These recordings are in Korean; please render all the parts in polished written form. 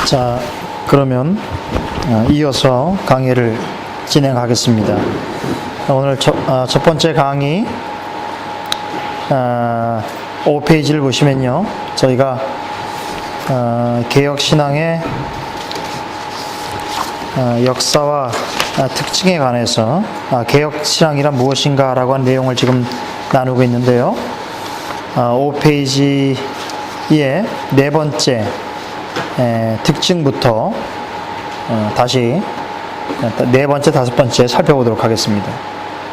자, 그러면 이어서 강의를 진행하겠습니다. 오늘 첫 번째 강의 5페이지를 보시면요, 저희가 개혁신앙의 역사와 특징에 관해서 개혁신앙이란 무엇인가 라고 하는 내용을 지금 나누고 있는데요, 5페이지의 네 번째 특징부터 다시 네 번째, 다섯 번째 살펴보도록 하겠습니다.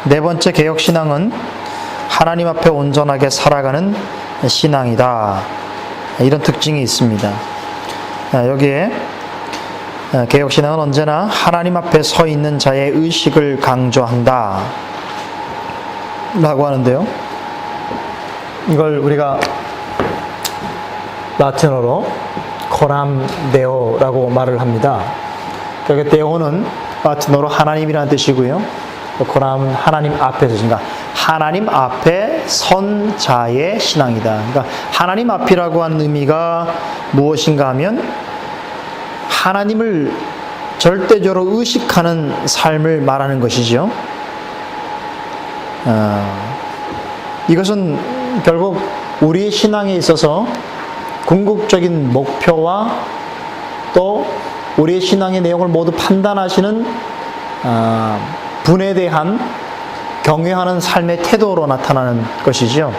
네 번째, 개혁신앙은 하나님 앞에 온전하게 살아가는 신앙이다, 이런 특징이 있습니다. 여기에 개혁신앙은 언제나 하나님 앞에 서 있는 자의 의식을 강조한다 라고 하는데요, 이걸 우리가 라틴어로 코람 데오라고 말을 합니다. 여기 데오는 라틴어로 하나님이라는 뜻이고요, 코람 하나님 앞에서, 그러니까 하나님 앞에 선 자의 신앙이다. 그러니까 하나님 앞이라고 하는 의미가 무엇인가 하면 하나님을 절대적으로 의식하는 삶을 말하는 것이죠. 이것은 결국 우리의 신앙에 있어서 궁극적인 목표와 또 우리의 신앙의 내용을 모두 판단하시는 분에 대한 경외하는 삶의 태도로 나타나는 것이죠.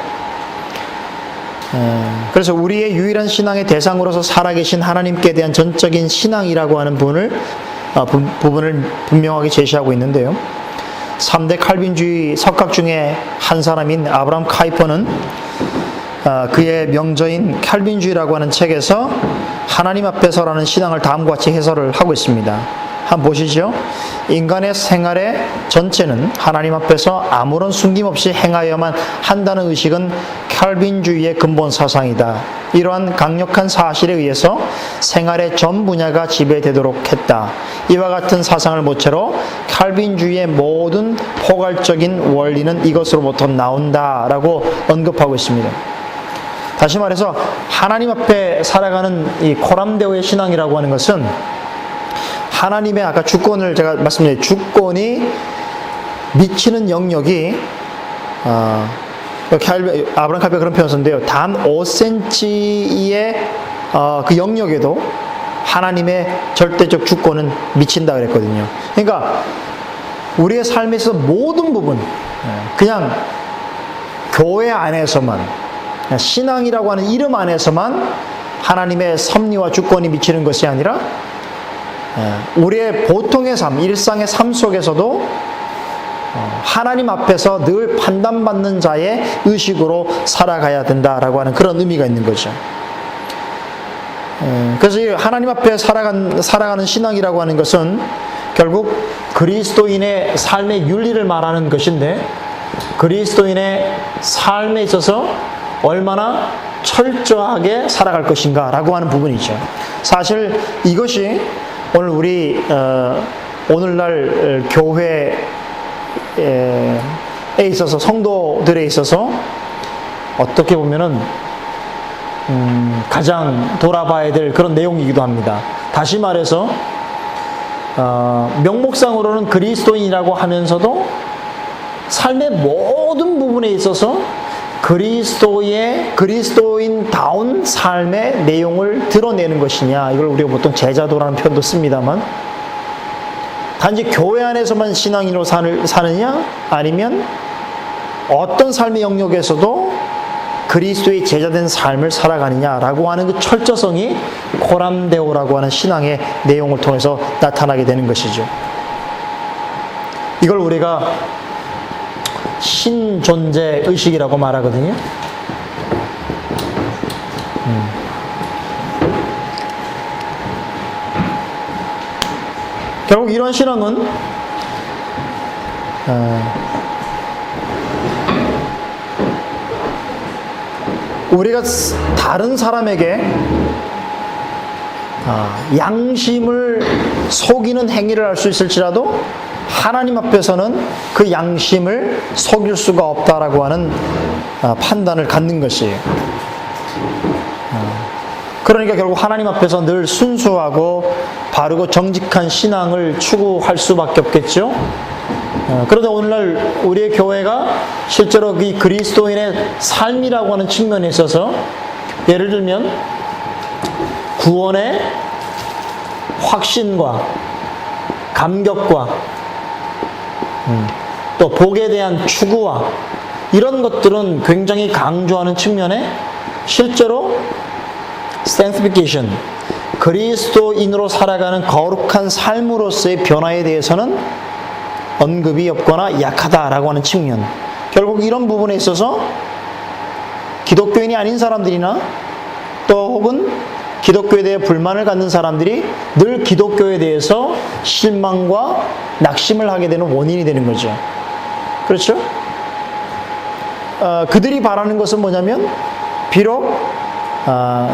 그래서 우리의 유일한 신앙의 대상으로서 살아계신 하나님께 대한 전적인 신앙이라고 하는 부분을 분명하게 제시하고 있는데요, 3대 칼빈주의 석학 중에 한 사람인 아브라함 카이퍼는 그의 명저인 칼빈주의라고 하는 책에서 하나님 앞에서라는 신앙을 다음과 같이 해설을 하고 있습니다. 한번 보시죠. 인간의 생활의 전체는 하나님 앞에서 아무런 숨김없이 행하여야만 한다는 의식은 칼빈주의의 근본 사상이다. 이러한 강력한 사실에 의해서 생활의 전 분야가 지배되도록 했다. 이와 같은 사상을 모체로 칼빈주의의 모든 포괄적인 원리는 이것으로부터 나온다라고 언급하고 있습니다. 다시 말해서 하나님 앞에 살아가는 이 코람데오의 신앙이라고 하는 것은 하나님의, 아까 주권을 제가 말씀드린 주권이 미치는 영역이 아브라함 카이퍼가 그런 표현을 썼는데요, 단 5cm의 그 영역에도 하나님의 절대적 주권은 미친다 그랬거든요. 그러니까 우리의 삶에서 모든 부분, 그냥 교회 안에서만, 신앙이라고 하는 이름 안에서만 하나님의 섭리와 주권이 미치는 것이 아니라 우리의 보통의 삶, 일상의 삶 속에서도 하나님 앞에서 늘 판단받는 자의 의식으로 살아가야 된다라고 하는 그런 의미가 있는 거죠. 그래서 이 하나님 앞에 살아가는 신앙이라고 하는 것은 결국 그리스도인의 삶의 윤리를 말하는 것인데, 그리스도인의 삶에 있어서 얼마나 철저하게 살아갈 것인가 라고 하는 부분이죠. 사실 이것이 오늘 우리 오늘날 교회에 있어서, 성도들에 있어서 어떻게 보면은 가장 돌아봐야 될 그런 내용이기도 합니다. 다시 말해서 명목상으로는 그리스도인이라고 하면서도 삶의 모든 부분에 있어서 그리스도인다운 삶의 내용을 드러내는 것이냐, 이걸 우리가 보통 제자도라는 표현도 씁니다만, 단지 교회 안에서만 신앙인으로 사느냐, 아니면 어떤 삶의 영역에서도 그리스도의 제자된 삶을 살아가느냐라고 하는 그 철저성이 코람데오라고 하는 신앙의 내용을 통해서 나타나게 되는 것이죠. 이걸 우리가 신존재 의식이라고 말하거든요. 결국 이런 신앙은 우리가 다른 사람에게 양심을 속이는 행위를 할 수 있을지라도 하나님 앞에서는 그 양심을 속일 수가 없다라고 하는 판단을 갖는 것이에요. 그러니까 결국 하나님 앞에서 늘 순수하고 바르고 정직한 신앙을 추구할 수밖에 없겠죠. 그런데 오늘날 우리의 교회가 실제로 이 그리스도인의 삶이라고 하는 측면에 있어서 예를 들면 구원의 확신과 감격과 또 복에 대한 추구와 이런 것들은 굉장히 강조하는 측면에 실제로 sanctification, 그리스도인으로 살아가는 거룩한 삶으로서의 변화에 대해서는 언급이 없거나 약하다라고 하는 측면. 결국 이런 부분에 있어서 기독교인이 아닌 사람들이나 또 혹은 기독교에 대해 불만을 갖는 사람들이 늘 기독교에 대해서 실망과 낙심을 하게 되는 원인이 되는 거죠. 그렇죠? 그들이 바라는 것은 뭐냐면 비록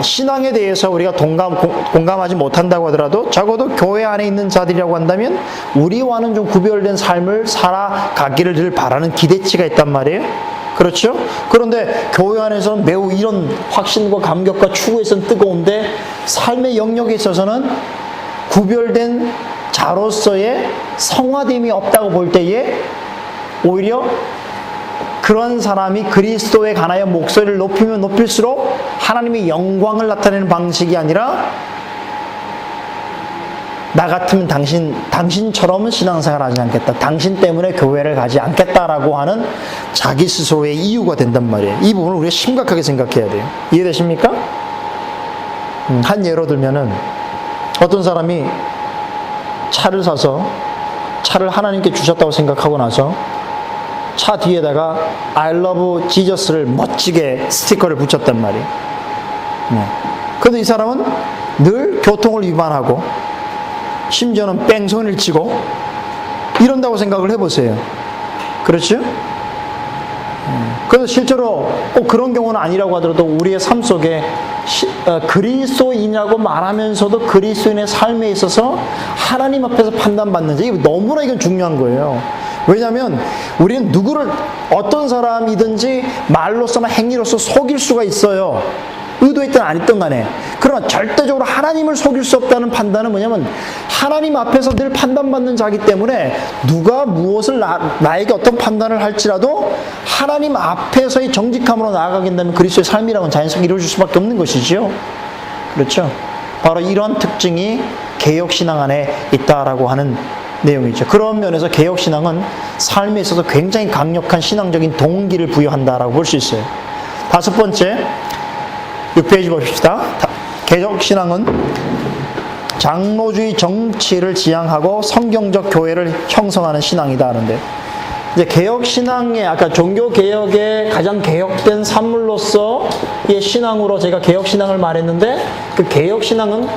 신앙에 대해서 우리가 공감하지 못한다고 하더라도 적어도 교회 안에 있는 자들이라고 한다면 우리와는 좀 구별된 삶을 살아가기를 늘 바라는 기대치가 있단 말이에요. 그렇죠? 그런데 교회 안에서는 매우 이런 확신과 감격과 추구에서는 뜨거운데 삶의 영역에 있어서는 구별된 자로서의 성화됨이 없다고 볼 때에 오히려 그런 사람이 그리스도에 관하여 목소리를 높이면 높일수록 하나님의 영광을 나타내는 방식이 아니라 나 같으면 당신처럼은 신앙생활 하지 않겠다. 당신 때문에 교회를 가지 않겠다라고 하는 자기 스스로의 이유가 된단 말이에요. 이 부분을 우리가 심각하게 생각해야 돼요. 이해되십니까? 한 예로 들면은 어떤 사람이 차를 사서 차를 하나님께 주셨다고 생각하고 나서 차 뒤에다가 I love Jesus를 멋지게 스티커를 붙였단 말이에요. 그런데 이 사람은 늘 교통을 위반하고 심지어는 뺑소니를 치고 이런다고 생각을 해보세요. 그렇죠? 그래서 실제로 꼭 그런 경우는 아니라고 하더라도 우리의 삶 속에 그리스도인이라고 말하면서도 그리스도인의 삶에 있어서 하나님 앞에서 판단받는지 너무나 이건 중요한 거예요. 왜냐하면 우리는 누구를 어떤 사람이든지 말로서나 행위로서 속일 수가 있어요. 의도했든 안 했든 간에. 그러나 절대적으로 하나님을 속일 수 없다는 판단은 뭐냐면 하나님 앞에서 늘 판단받는 자기 때문에 누가 무엇을 나에게 어떤 판단을 할지라도 하나님 앞에서의 정직함으로 나아가게 된다면 그리스도의 삶이라고는 자연스럽게 이루어질 수밖에 없는 것이지요. 그렇죠? 바로 이런 특징이 개혁신앙 안에 있다라고 하는 내용이죠. 그런 면에서 개혁신앙은 삶에 있어서 굉장히 강력한 신앙적인 동기를 부여한다라고 볼 수 있어요. 다섯 번째, 6페이지 보십시다. 개혁신앙은 장로주의 정치를 지향하고 성경적 교회를 형성하는 신앙이다 하는데, 이제 개혁신앙의 아까 종교개혁의 가장 개혁된 산물로서의 신앙으로 제가 개혁신앙을 말했는데, 그 개혁신앙은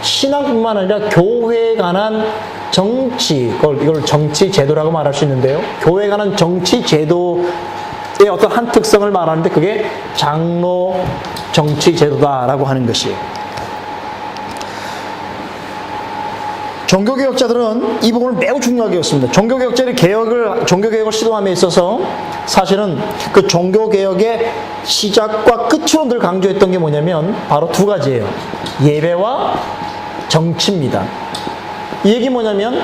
신앙뿐만 아니라 교회에 관한 정치, 이걸 정치 제도라고 말할 수 있는데요. 교회에 관한 정치 제도의 어떤 한 특성을 말하는데 그게 장로 정치 제도다라고 하는 것이에요. 종교개혁자들은 이 부분을 매우 중요하게 여겼습니다. 종교개혁자들이 종교개혁을 시도함에 있어서 사실은 그 종교개혁의 시작과 끝으로 늘 강조했던 게 뭐냐면 바로 두 가지예요. 예배와 정치입니다. 이 얘기 뭐냐면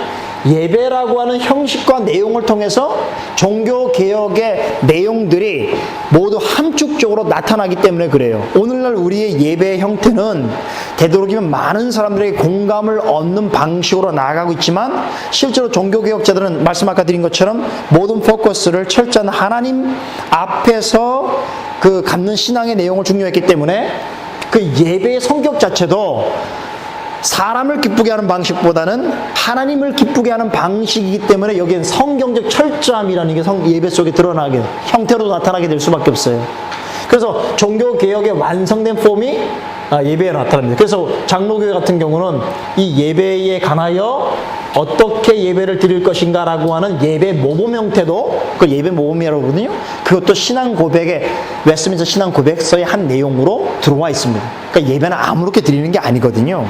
예배라고 하는 형식과 내용을 통해서 종교개혁의 내용들이 모두 함축적으로 나타나기 때문에 그래요. 오늘날 우리의 예배의 형태는 되도록이면 많은 사람들에게 공감을 얻는 방식으로 나아가고 있지만 실제로 종교개혁자들은 말씀 아까 드린 것처럼 모든 포커스를 철저한 하나님 앞에서 그 갖는 신앙의 내용을 중요했기 때문에 그 예배의 성격 자체도 사람을 기쁘게 하는 방식보다는 하나님을 기쁘게 하는 방식이기 때문에 여기엔 성경적 철저함이라는 게 예배 속에 드러나게, 형태로 나타나게 될 수밖에 없어요. 그래서 종교개혁의 완성된 폼이 예배에 나타납니다. 그래서 장로교회 같은 경우는 이 예배에 관하여 어떻게 예배를 드릴 것인가 라고 하는 예배 모범 형태도, 그 예배 모범이라고 하거든요. 그것도 신앙 고백의, 웨스트민스터 신앙 고백서의 한 내용으로 들어와 있습니다. 그러니까 예배는 아무렇게 드리는 게 아니거든요.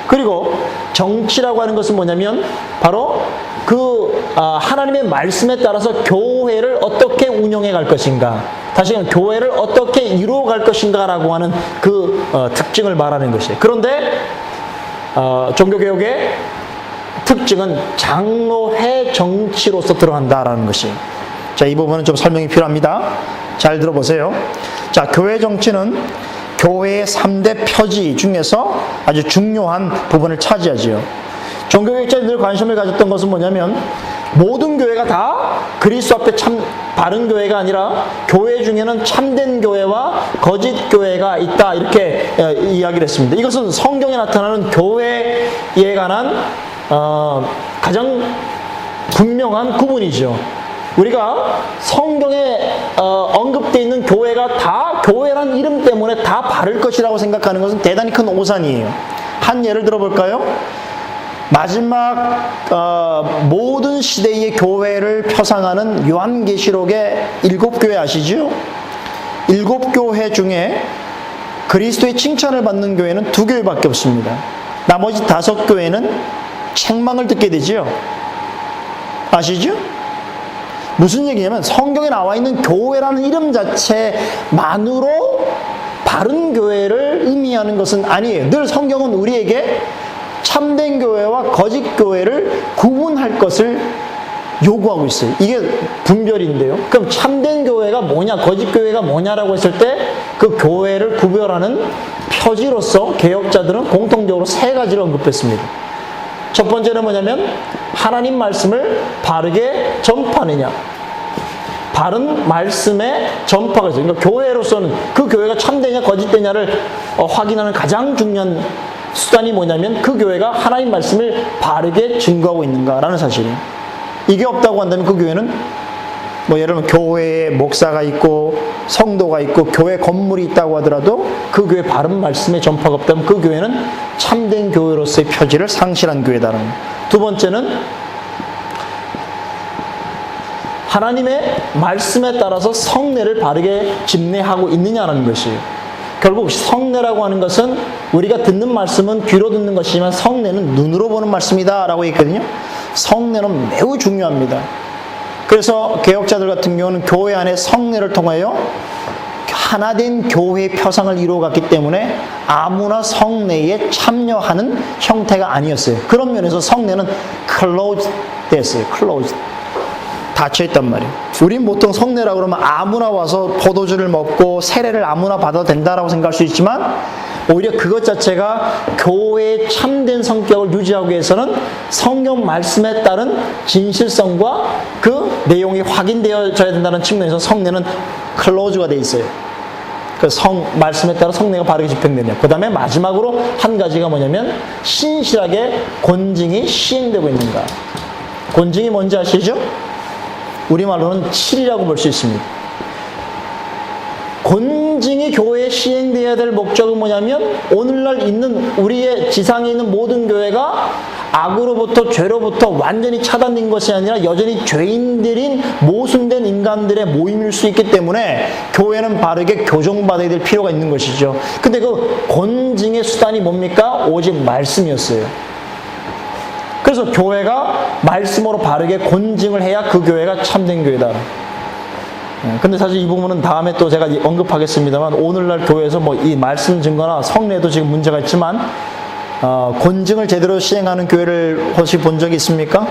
그리고 정치라고 하는 것은 뭐냐면 바로 그 하나님의 말씀에 따라서 교회를 어떻게 운영해 갈 것인가, 다시 말하면 교회를 어떻게 이루어갈 것인가라고 하는 그 특징을 말하는 것이에요. 그런데 종교개혁의 특징은 장로회 정치로서 들어간다라는 것이에요. 자, 이 부분은 좀 설명이 필요합니다. 잘 들어보세요. 자, 교회 정치는 교회의 3대 표지 중에서 아주 중요한 부분을 차지하지요. 종교개혁자들이 늘 관심을 가졌던 것은 뭐냐면 모든 교회가 다 그리스도 앞에 참 바른 교회가 아니라 교회 중에는 참된 교회와 거짓 교회가 있다 이렇게 이야기를 했습니다. 이것은 성경에 나타나는 교회에 관한 가장 분명한 구분이죠. 우리가 성경에 언급되어 있는 교회가 다 교회란 이름 때문에 다 바를 것이라고 생각하는 것은 대단히 큰 오산이에요. 한 예를 들어볼까요? 마지막 모든 시대의 교회를 표상하는 요한계시록의 7교회 아시죠? 7교회 중에 그리스도의 칭찬을 받는 교회는 2교회밖에 없습니다. 나머지 5교회는 책망을 듣게 되지요. 아시죠? 무슨 얘기냐면 성경에 나와 있는 교회라는 이름 자체만으로 바른 교회를 의미하는 것은 아니에요. 늘 성경은 우리에게 참된 교회와 거짓 교회를 구분할 것을 요구하고 있어요. 이게 분별인데요. 그럼 참된 교회가 뭐냐, 거짓 교회가 뭐냐라고 했을 때 그 교회를 구별하는 표지로서 개혁자들은 공통적으로 3가지를 언급했습니다. 첫 번째는 뭐냐면 하나님 말씀을 바르게 전파하느냐. 바른 말씀의 전파가 있어요. 그러니까 교회로서는 그 교회가 참되냐 거짓되냐를 확인하는 가장 중요한 수단이 뭐냐면 그 교회가 하나님 말씀을 바르게 증거하고 있는가라는 사실이에요. 이게 없다고 한다면 그 교회는 뭐 예를 들면 교회에 목사가 있고 성도가 있고 교회 건물이 있다고 하더라도 그 교회 바른 말씀의 전파가 없다면 그 교회는 참된 교회로서의 표지를 상실한 교회다라는 거예요. 두 번째는 하나님의 말씀에 따라서 성례를 바르게 집례하고 있느냐라는 것이에요. 결국 성례라고 하는 것은 우리가 듣는 말씀은 귀로 듣는 것이지만 성례는 눈으로 보는 말씀이다 라고 했거든요. 성례는 매우 중요합니다. 그래서 개혁자들 같은 경우는 교회 안에 성례를 통하여 하나된 교회의 표상을 이루어갔기 때문에 아무나 성례에 참여하는 형태가 아니었어요. 그런 면에서 성례는 closed 됐어요. closed. 닫혀있단 말이에요. 우린 보통 성례라고 그러면 아무나 와서 포도주를 먹고 세례를 아무나 받아도 된다라고 생각할 수 있지만 오히려 그것 자체가 교회의 참된 성격을 유지하기 위해서는 성경 말씀에 따른 진실성과 그 내용이 확인되어져야 된다는 측면에서 성례는 클로즈가 돼 있어요. 그 말씀에 따라 성례가 바르게 집행되냐. 그 다음에 마지막으로 한 가지가 뭐냐면 신실하게 권징이 시행되고 있는가. 권징이 뭔지 아시죠? 우리말로는 칠이라고 볼 수 있습니다. 권징이 교회에 시행되어야 될 목적은 뭐냐면 오늘날 있는 우리의 지상에 있는 모든 교회가 악으로부터 죄로부터 완전히 차단된 것이 아니라 여전히 죄인들인 모순된 인간들의 모임일 수 있기 때문에 교회는 바르게 교정받아야 될 필요가 있는 것이죠. 근데 그 권징의 수단이 뭡니까? 오직 말씀이었어요. 그래서 교회가 말씀으로 바르게 권징을 해야 그 교회가 참된 교회다. 근데 사실 이 부분은 다음에 또 제가 언급하겠습니다만 오늘날 교회에서 뭐 이 말씀 증거나 성례도 지금 문제가 있지만 권징을 제대로 시행하는 교회를 혹시 본 적이 있습니까?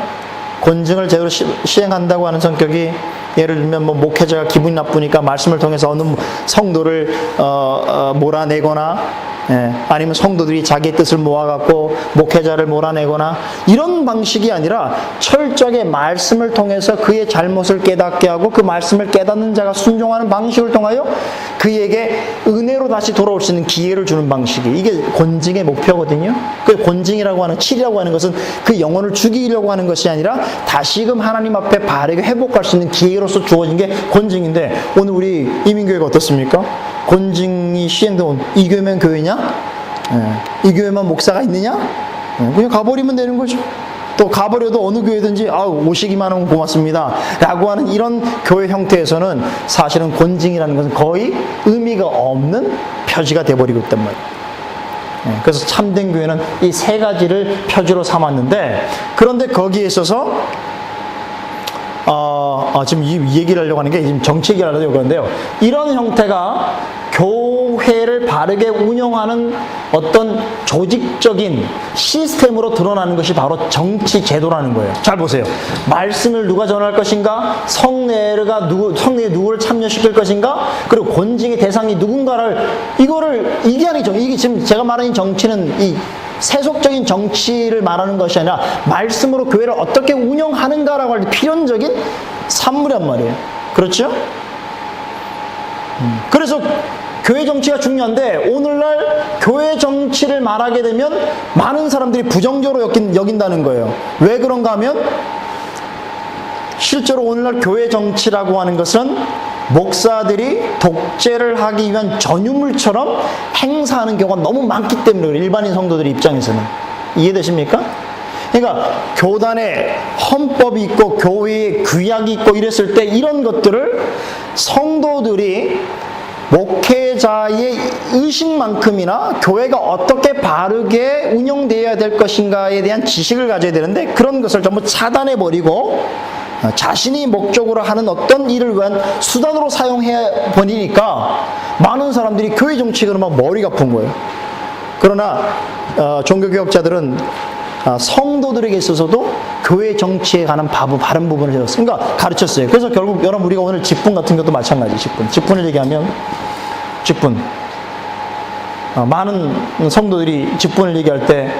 권징을 제대로 시행한다고 하는 성격이 예를 들면 뭐 목회자가 기분이 나쁘니까 말씀을 통해서 어느 성도를 몰아내거나 아니면 성도들이 자기의 뜻을 모아갖고 목회자를 몰아내거나 이런 방식이 아니라 철저하게 말씀을 통해서 그의 잘못을 깨닫게 하고 그 말씀을 깨닫는 자가 순종하는 방식을 통하여 그에게 은혜로 다시 돌아올 수 있는 기회를 주는 방식이 이게 권징의 목표거든요. 그 권징이라고 하는 칠이라고 하는 것은 그 영혼을 죽이려고 하는 것이 아니라 다시금 하나님 앞에 바르게 회복할 수 있는 기회로서 주어진 게 권징인데 오늘 우리 이민교회가 어떻습니까? 권징이 시행된 이 교회면 교회냐? 이 교회만 목사가 있느냐? 그냥 가버리면 되는 거죠. 또 가버려도 어느 교회든지 오시기만 하면 고맙습니다 라고 하는 이런 교회 형태에서는 사실은 권징이라는 것은 거의 의미가 없는 표지가 돼버리고 있단 말이에요. 그래서 참된 교회는 이 3가지를 표지로 삼았는데 그런데 거기에 있어서 지금 이 얘기를 하려고 하는 게 지금 정치 얘기를 하려고 그러는데요. 이런 형태가 교회를 바르게 운영하는 어떤 조직적인 시스템으로 드러나는 것이 바로 정치 제도라는 거예요. 잘 보세요. 말씀을 누가 전할 것인가? 성례에 누구를 참여시킬 것인가? 그리고 권징의 대상이 누군가를, 이게 아니죠. 이게 지금 제가 말하는 정치는 이 세속적인 정치를 말하는 것이 아니라 말씀으로 교회를 어떻게 운영하는가라고 할 때 필연적인 산물이란 말이에요. 그렇죠? 그래서 교회 정치가 중요한데 오늘날 교회 정치를 말하게 되면 많은 사람들이 부정적으로 여긴다는 거예요. 왜 그런가 하면 실제로 오늘날 교회 정치라고 하는 것은 목사들이 독재를 하기 위한 전유물처럼 행사하는 경우가 너무 많기 때문에 그래요. 일반인 성도들 입장에서는. 이해되십니까? 그러니까 교단에 헌법이 있고 교회에 규약이 있고 이랬을 때 이런 것들을 성도들이 목회자의 의식만큼이나 교회가 어떻게 바르게 운영되어야 될 것인가에 대한 지식을 가져야 되는데 그런 것을 전부 차단해버리고 자신이 목적으로 하는 어떤 일을 위한 수단으로 사용해 버리니까 많은 사람들이 교회 정치에 막 머리가 아픈 거예요. 그러나 종교개혁자들은 성도들에게 있어서도 교회 정치에 관한 바른 부분을 해줬어요. 그러니까 가르쳤어요. 그래서 결국 여러분 우리가 오늘 직분 같은 것도 마찬가지. 직분을 얘기하면 직분. 많은 성도들이 직분을 얘기할 때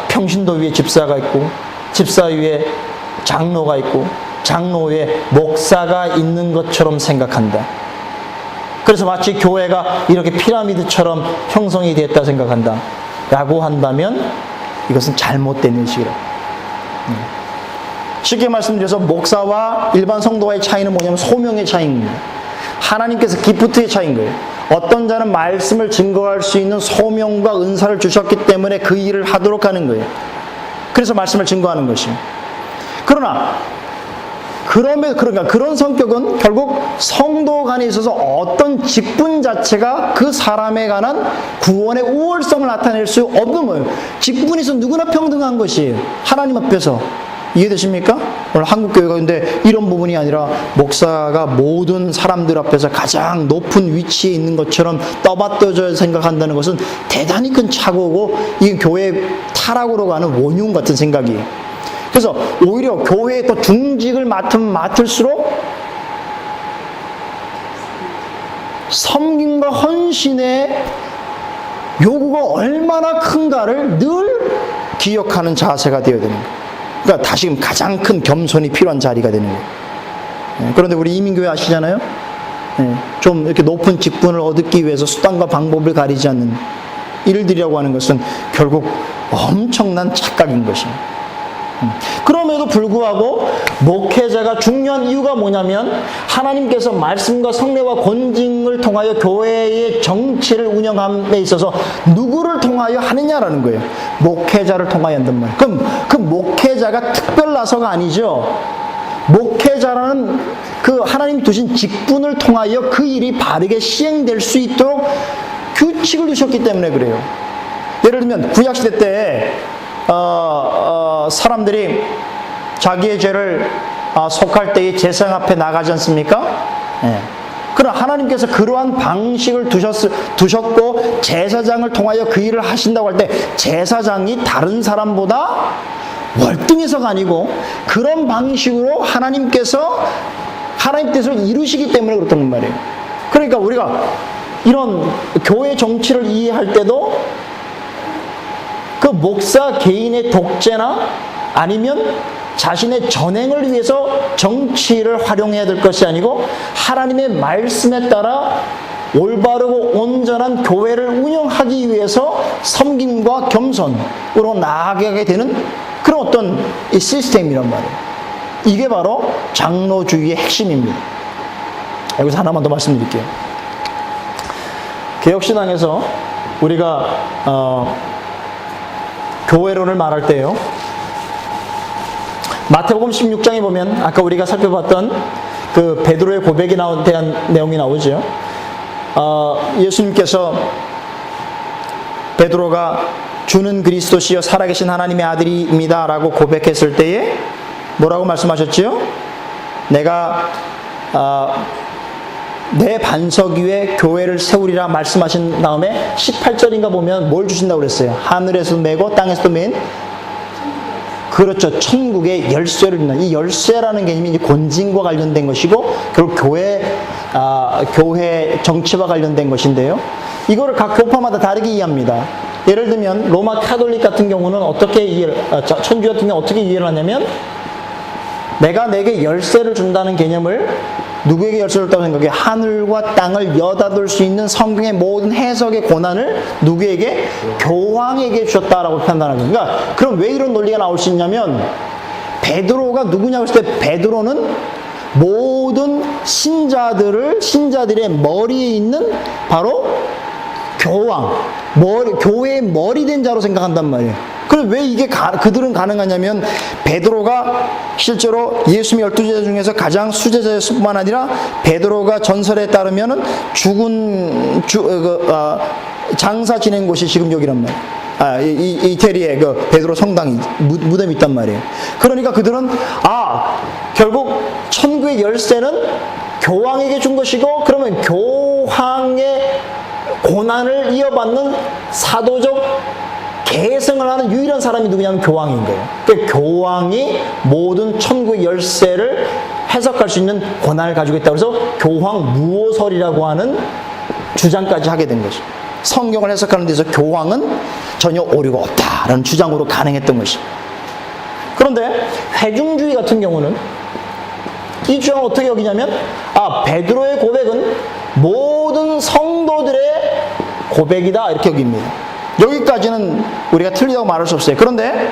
평신도 위에 집사가 있고 집사 위에 장로가 있고 장로 위에 목사가 있는 것처럼 생각한다. 그래서 마치 교회가 이렇게 피라미드처럼 형성이 됐다 생각한다 라고 한다면 이것은 잘못된 인식이라. 쉽게 말씀드려서 목사와 일반 성도와의 차이는 뭐냐면 소명의 차이입니다. 하나님께서 기프트의 차이인 거예요. 어떤 자는 말씀을 증거할 수 있는 소명과 은사를 주셨기 때문에 그 일을 하도록 하는 거예요. 그래서 말씀을 증거하는 것이에요. 그러나 그런 성격은 결국 성도 간에 있어서 어떤 직분 자체가 그 사람에 관한 구원의 우월성을 나타낼 수 없는 거예요. 직분이 있어 누구나 평등한 것이에요. 하나님 앞에서. 이해되십니까? 오늘 한국교회가 근데 이런 부분이 아니라 목사가 모든 사람들 앞에서 가장 높은 위치에 있는 것처럼 떠받들어져 생각한다는 것은 대단히 큰 착오고 이 교회의 타락으로 가는 원흉 같은 생각이에요. 그래서 오히려 교회에 또 중직을 맡으면 맡을수록 섬김과 헌신의 요구가 얼마나 큰가를 늘 기억하는 자세가 되어야 되는 거예요. 그러니까 다시금 가장 큰 겸손이 필요한 자리가 되는 거예요. 그런데 우리 이민교회 아시잖아요? 좀 이렇게 높은 직분을 얻기 위해서 수단과 방법을 가리지 않는 일들이라고 하는 것은 결국 엄청난 착각인 것입니다. 그럼에도 불구하고 목회자가 중요한 이유가 뭐냐면 하나님께서 말씀과 성례와 권징을 통하여 교회의 정치를 운영함에 있어서 누구를 통하여 하느냐라는 거예요. 목회자를 통하여 한단 말이에요. 그럼 그 목회자가 특별나서가 아니죠. 목회자라는 그 하나님 두신 직분을 통하여 그 일이 바르게 시행될 수 있도록 규칙을 두셨기 때문에 그래요. 예를 들면 구약시대 때 사람들이 자기의 죄를 속할 때에 제사장 앞에 나가지 않습니까? 그러나 하나님께서 그러한 방식을 두셨고 제사장을 통하여 그 일을 하신다고 할 때 제사장이 다른 사람보다 월등해서가 아니고 그런 방식으로 하나님께서 하나님 뜻을 이루시기 때문에 그렇단 말이에요. 그러니까 우리가 이런 교회 정치를 이해할 때도 그 목사 개인의 독재나 아니면 자신의 전행을 위해서 정치를 활용해야 될 것이 아니고 하나님의 말씀에 따라 올바르고 온전한 교회를 운영하기 위해서 섬김과 겸손으로 나아가게 되는 그런 어떤 이 시스템이란 말이에요. 이게 바로 장로주의의 핵심입니다. 여기서 하나만 더 말씀드릴게요. 개혁신앙에서 우리가 교회론을 말할 때요. 마태복음 16장에 보면 아까 우리가 살펴봤던 그 베드로의 고백에 대한 내용이 나오죠. 예수님께서 베드로가 주는 그리스도시여 살아계신 하나님의 아들입니다 라고 고백했을 때에 뭐라고 말씀하셨지요? 내가 내 반석 위에 교회를 세우리라 말씀하신 다음에 18절인가 보면 뭘 주신다고 그랬어요? 하늘에서도 매고 땅에서도 맨, 그렇죠, 천국의 열쇠를 준다. 이 열쇠라는 개념이 이제 권징과 관련된 것이고 결국 교회 정치와 관련된 것인데요, 이거를 각 교파마다 다르게 이해합니다. 예를 들면 로마 카톨릭 같은 경우는 천주교 같은 경우는 어떻게 이해를 하냐면, 내가 내게 열쇠를 준다는 개념을, 누구에게 열쇠를 줬다고 생각해? 하늘과 땅을 여닫을 수 있는 성경의 모든 해석의 권한을 누구에게? 교황에게 주셨다라고 판단하는 거예요. 그러니까 그럼 왜 이런 논리가 나올 수 있냐면, 베드로가 누구냐고 했을 때 베드로는 모든 신자들의 머리에 있는 바로 교황, 교회의 머리 된 자로 생각한단 말이에요. 그럼 왜 이게 그들은 가능하냐면, 베드로가 실제로 예수님의 12제자 중에서 가장 수제자였을 뿐만 아니라, 베드로가 전설에 따르면은 장사 지낸 곳이 지금 여기란 말이에요. 이태리에 그 베드로 성당이, 무덤이 있단 말이에요. 그러니까 그들은, 결국 천국의 열쇠는 교황에게 준 것이고, 그러면 교황의 고난을 이어받는 사도적 계승을 하는 유일한 사람이 누구냐면 교황인 거예요. 그러니까 교황이 모든 천국의 열쇠를 해석할 수 있는 권한을 가지고 있다고 해서 교황 무오설이라고 하는 주장까지 하게 된 거죠. 성경을 해석하는 데서 교황은 전혀 오류가 없다라는 주장으로 가능했던 것이죠. 그런데 회중주의 같은 경우는 이 주장을 어떻게 여기냐면, 베드로의 고백은 모든 성도들의 고백이다, 이렇게 여깁니다. 여기까지는 우리가 틀리다고 말할 수 없어요. 그런데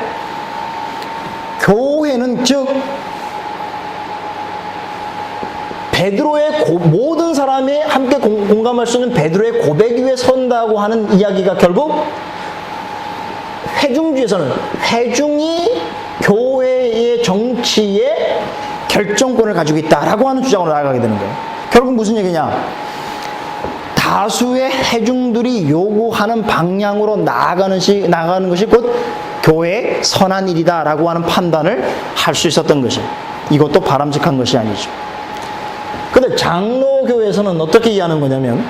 교회는, 즉 베드로의 모든 사람이 함께 공감할 수 있는 베드로의 고백 위에 선다고 하는 이야기가 결국 회중주에서는 회중이 교회의 정치에 결정권을 가지고 있다라고 하는 주장으로 나아가게 되는 거예요. 결국 무슨 얘기냐? 다수의 회중들이 요구하는 방향으로 나아가는 것이 곧 교회의 선한 일이다라고 하는 판단을 할 수 있었던 것이에요. 이것도 바람직한 것이 아니죠. 그런데 장로교에서는 어떻게 이해하는 거냐면,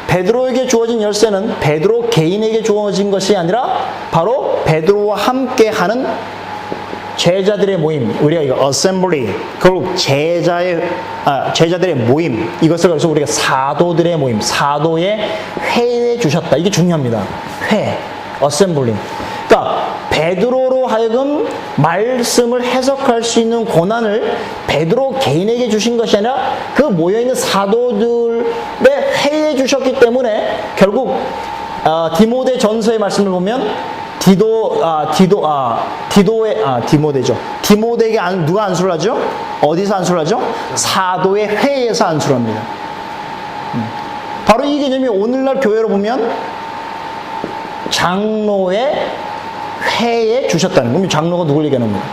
베드로에게 주어진 열쇠는 베드로 개인에게 주어진 것이 아니라 바로 베드로와 함께하는 제자들의 모임, 우리가 이거 assembly, 결국 제자들의 모임, 이것을 그래서 우리가 사도들의 모임, 사도의 회에 주셨다. 이게 중요합니다. 회, assembly. 그러니까 베드로로 하여금 말씀을 해석할 수 있는 권한을 베드로 개인에게 주신 것이 아니라 그 모여있는 사도들의 회에 주셨기 때문에, 결국 디모데 전서의 말씀을 보면 디모데에게 누가 안수를 하죠? 어디서 안수를 하죠? 사도의 회에서 안수를 합니다. 바로 이 개념이 오늘날 교회로 보면 장로의 회에 주셨다는 거예요. 장로가 누굴 얘기하는 거예요?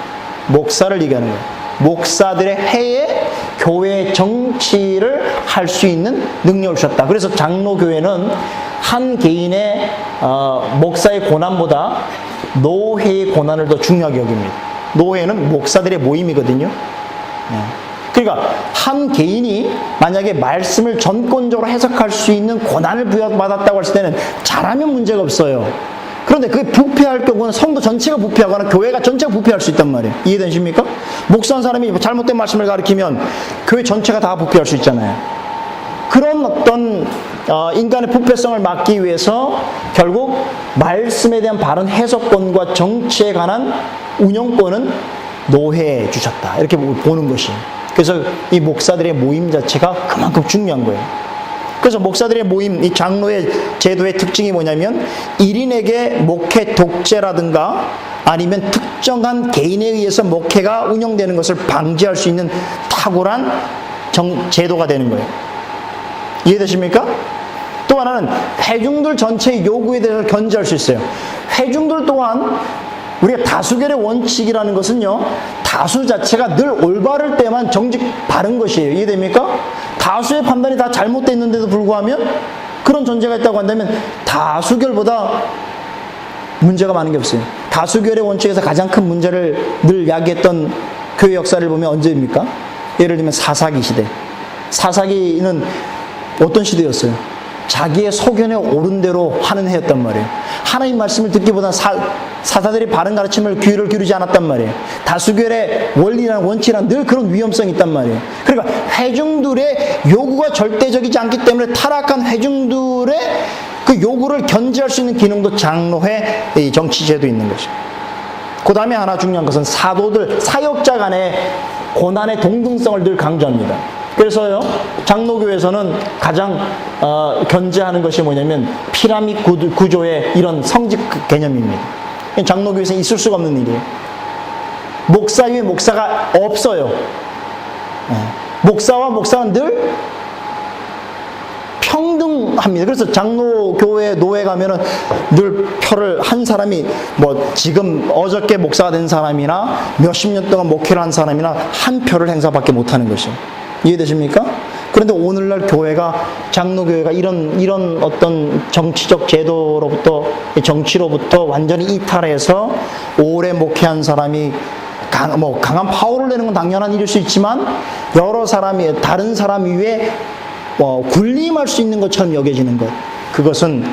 목사를 얘기하는 거예요. 목사들의 회에 교회 정치를 할 수 있는 능력을 주셨다. 그래서 장로교회는 한 개인의 목사의 고난보다 노회의 고난을 더 중요하게 여깁니다. 노회는 목사들의 모임이거든요. 그러니까 한 개인이 만약에 말씀을 전권적으로 해석할 수 있는 고난을 부여받았다고 했을 때는 잘하면 문제가 없어요. 그런데 그게 부패할 경우는 성도 전체가 부패하거나 교회가 전체가 부패할 수 있단 말이에요. 이해되십니까? 목사한 사람이 잘못된 말씀을 가르치면 교회 전체가 다 부패할 수 있잖아요. 그런 어떤 인간의 부패성을 막기 위해서 결국 말씀에 대한 바른 해석권과 정치에 관한 운영권은 노회에 주셨다, 이렇게 보는 것이에요. 그래서 이 목사들의 모임 자체가 그만큼 중요한 거예요. 그래서 목사들의 모임, 이 장로의 제도의 특징이 뭐냐면, 1인에게 목회 독재라든가 아니면 특정한 개인에 의해서 목회가 운영되는 것을 방지할 수 있는 탁월한 제도가 되는 거예요. 이해되십니까? 또 하나는 회중들 전체의 요구에 대해서 견제할 수 있어요. 회중들 또한 우리가 다수결의 원칙이라는 것은요, 다수 자체가 늘 올바를 때만 정직 바른 것이에요. 이해됩니까? 다수의 판단이 다 잘못되어 있는데도 불구하면 그런 전제가 있다고 한다면 다수결보다 문제가 많은 게 없어요. 다수결의 원칙에서 가장 큰 문제를 늘 야기했던 교회 역사를 보면 언제입니까? 예를 들면 사사기 시대. 사사기는 어떤 시대였어요? 자기의 소견에 옳은 대로 하는 해였단 말이에요. 하나님 말씀을 듣기보다 사사들이 바른 가르침을 귀를 기울이지 않았단 말이에요. 다수결의 원리랑 원칙이란 늘 그런 위험성이 있단 말이에요. 그러니까 회중들의 요구가 절대적이지 않기 때문에 타락한 회중들의 그 요구를 견제할 수 있는 기능도 장로회 이 정치제도 있는 것이죠. 그 다음에 하나 중요한 것은 사도들, 사역자 간의 고난의 동등성을 늘 강조합니다. 그래서요, 장로교에서는 가장 견제하는 것이 뭐냐면 피라밋 구조의 이런 성직 개념입니다. 장로교에서는 있을 수가 없는 일이에요. 목사 위에 목사가 없어요. 목사와 목사는 늘 평등합니다. 그래서 장로교회 노회 가면은 늘 표를 한 사람이 뭐 지금 어저께 목사가 된 사람이나 몇십 년 동안 목회를 한 사람이나 한 표를 행사밖에 못하는 것이에요. 이해되십니까? 그런데 오늘날 교회가 장로교회가 이런 어떤 정치적 제도로부터 정치로부터 완전히 이탈해서 오래 목회한 사람이 강한 파워를 내는 건 당연한 일일 수 있지만 여러 사람이 다른 사람 위에 군림할 수 있는 것처럼 여겨지는 것, 그것은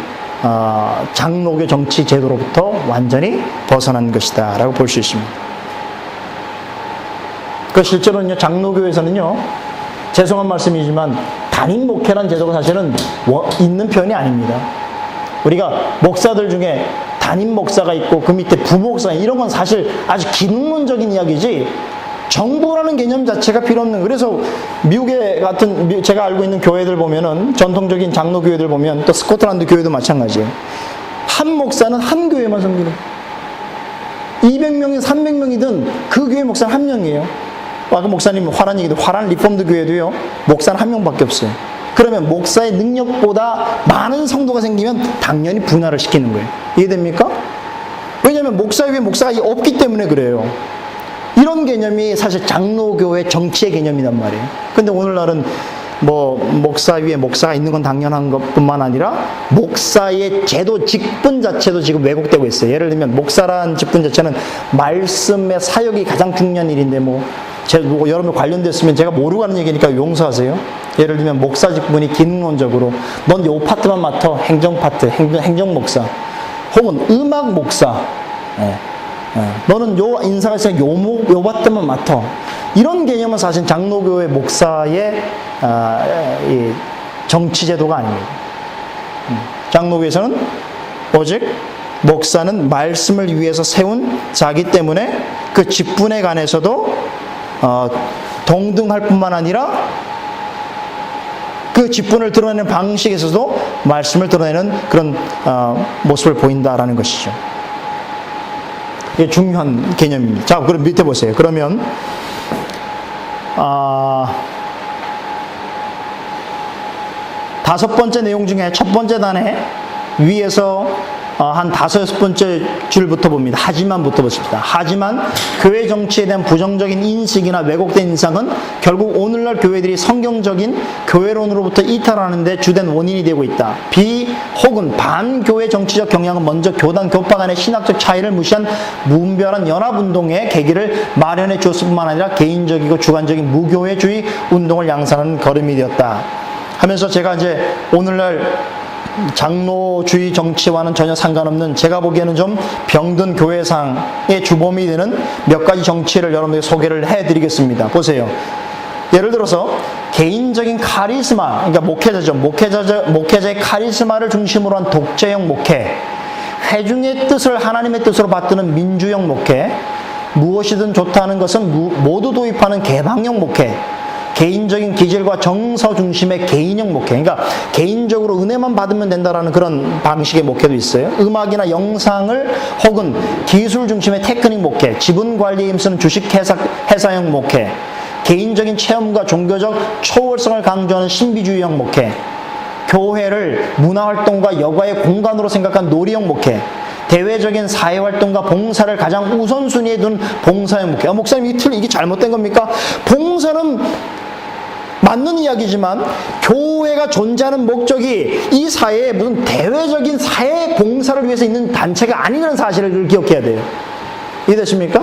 장로교 정치 제도로부터 완전히 벗어난 것이다 라고 볼 수 있습니다. 그 실제로는요, 장로교에서는요, 죄송한 말씀이지만 단임 목회란 제도가 사실은 있는 편이 아닙니다. 우리가 목사들 중에 단임 목사가 있고 그 밑에 부목사, 이런 건 사실 아주 기능론적인 이야기지 정보라는 개념 자체가 필요 없는. 그래서 미국의 같은 제가 알고 있는 교회들 보면은 전통적인 장로 교회들 보면 또 스코틀랜드 교회도 마찬가지예요. 한 목사는 한 교회만 섬기는. 200명이든 300명이든 그 교회 목사는 한 명이에요. 아까 목사님 화란 얘기도, 화란 리폼드 교회도요, 목사는 한 명밖에 없어요. 그러면 목사의 능력보다 많은 성도가 생기면 당연히 분할을 시키는 거예요. 이해됩니까? 왜냐하면 목사 위에 목사가 없기 때문에 그래요. 이런 개념이 사실 장로교회 정치의 개념이란 말이에요. 근데 오늘날은 뭐 목사 위에 목사가 있는 건 당연한 것뿐만 아니라 목사의 제도 직분 자체도 지금 왜곡되고 있어요. 예를 들면 목사란 직분 자체는 말씀의 사역이 가장 중요한 일인데 여러분 관련됐으면 제가 모르고 하는 얘기니까 용서하세요. 예를 들면 목사 직분이 기능론적으로 넌 요 파트만 맡아, 행정 파트, 행정 목사, 혹은 음악 목사, 너는 요 인사가 있으면 요 파트만 맡아, 이런 개념은 사실 장로교회 목사의 이 정치 제도가 아닙니다. 장로교에서는 오직 목사는 말씀을 위해서 세운 자기 때문에 그 직분에 관해서도 동등할 뿐만 아니라 그 직분을 드러내는 방식에서도 말씀을 드러내는 그런 모습을 보인다라는 것이죠. 이게 중요한 개념입니다. 자, 그럼 밑에 보세요. 그러면 다섯 번째 내용 중에 첫 번째 단에 위에서 한 다섯, 여섯 번째 줄부터 봅니다. 하지만부터 보십니다. 하지만 교회 정치에 대한 부정적인 인식이나 왜곡된 인상은 결국 오늘날 교회들이 성경적인 교회론으로부터 이탈하는 데 주된 원인이 되고 있다. 혹은 반교회 정치적 경향은 먼저 교단, 교파 간의 신학적 차이를 무시한 무분별한 연합운동의 계기를 마련해 주었을 뿐만 아니라 개인적이고 주관적인 무교회주의 운동을 양산하는 걸음이 되었다. 하면서 제가 이제 오늘날 장로주의 정치와는 전혀 상관없는, 제가 보기에는 좀 병든 교회상의 주범이 되는 몇 가지 정치를 여러분에게 소개를 해드리겠습니다. 보세요. 예를 들어서 개인적인 카리스마, 그러니까 목회자의 카리스마를 중심으로 한 독재형 목회, 회중의 뜻을 하나님의 뜻으로 받드는 민주형 목회, 무엇이든 좋다는 것은 모두 도입하는 개방형 목회, 개인적인 기질과 정서 중심의 개인형 목회, 그러니까 개인적으로 은혜만 받으면 된다라는 그런 방식의 목회도 있어요. 음악이나 영상을 혹은 기술 중심의 테크닉 목회, 지분 관리에 힘쓰는 주식 회사형 목회, 개인적인 체험과 종교적 초월성을 강조하는 신비주의형 목회, 교회를 문화활동과 여가의 공간으로 생각한 놀이형 목회, 대외적인 사회활동과 봉사를 가장 우선순위에 둔 봉사형 목회. 목사님, 이게 잘못된 겁니까? 봉사는 맞는 이야기지만 교회가 존재하는 목적이 이 사회에 무슨 대외적인 사회 봉사를 위해서 있는 단체가 아니라는 사실을 기억해야 돼요. 이해되십니까?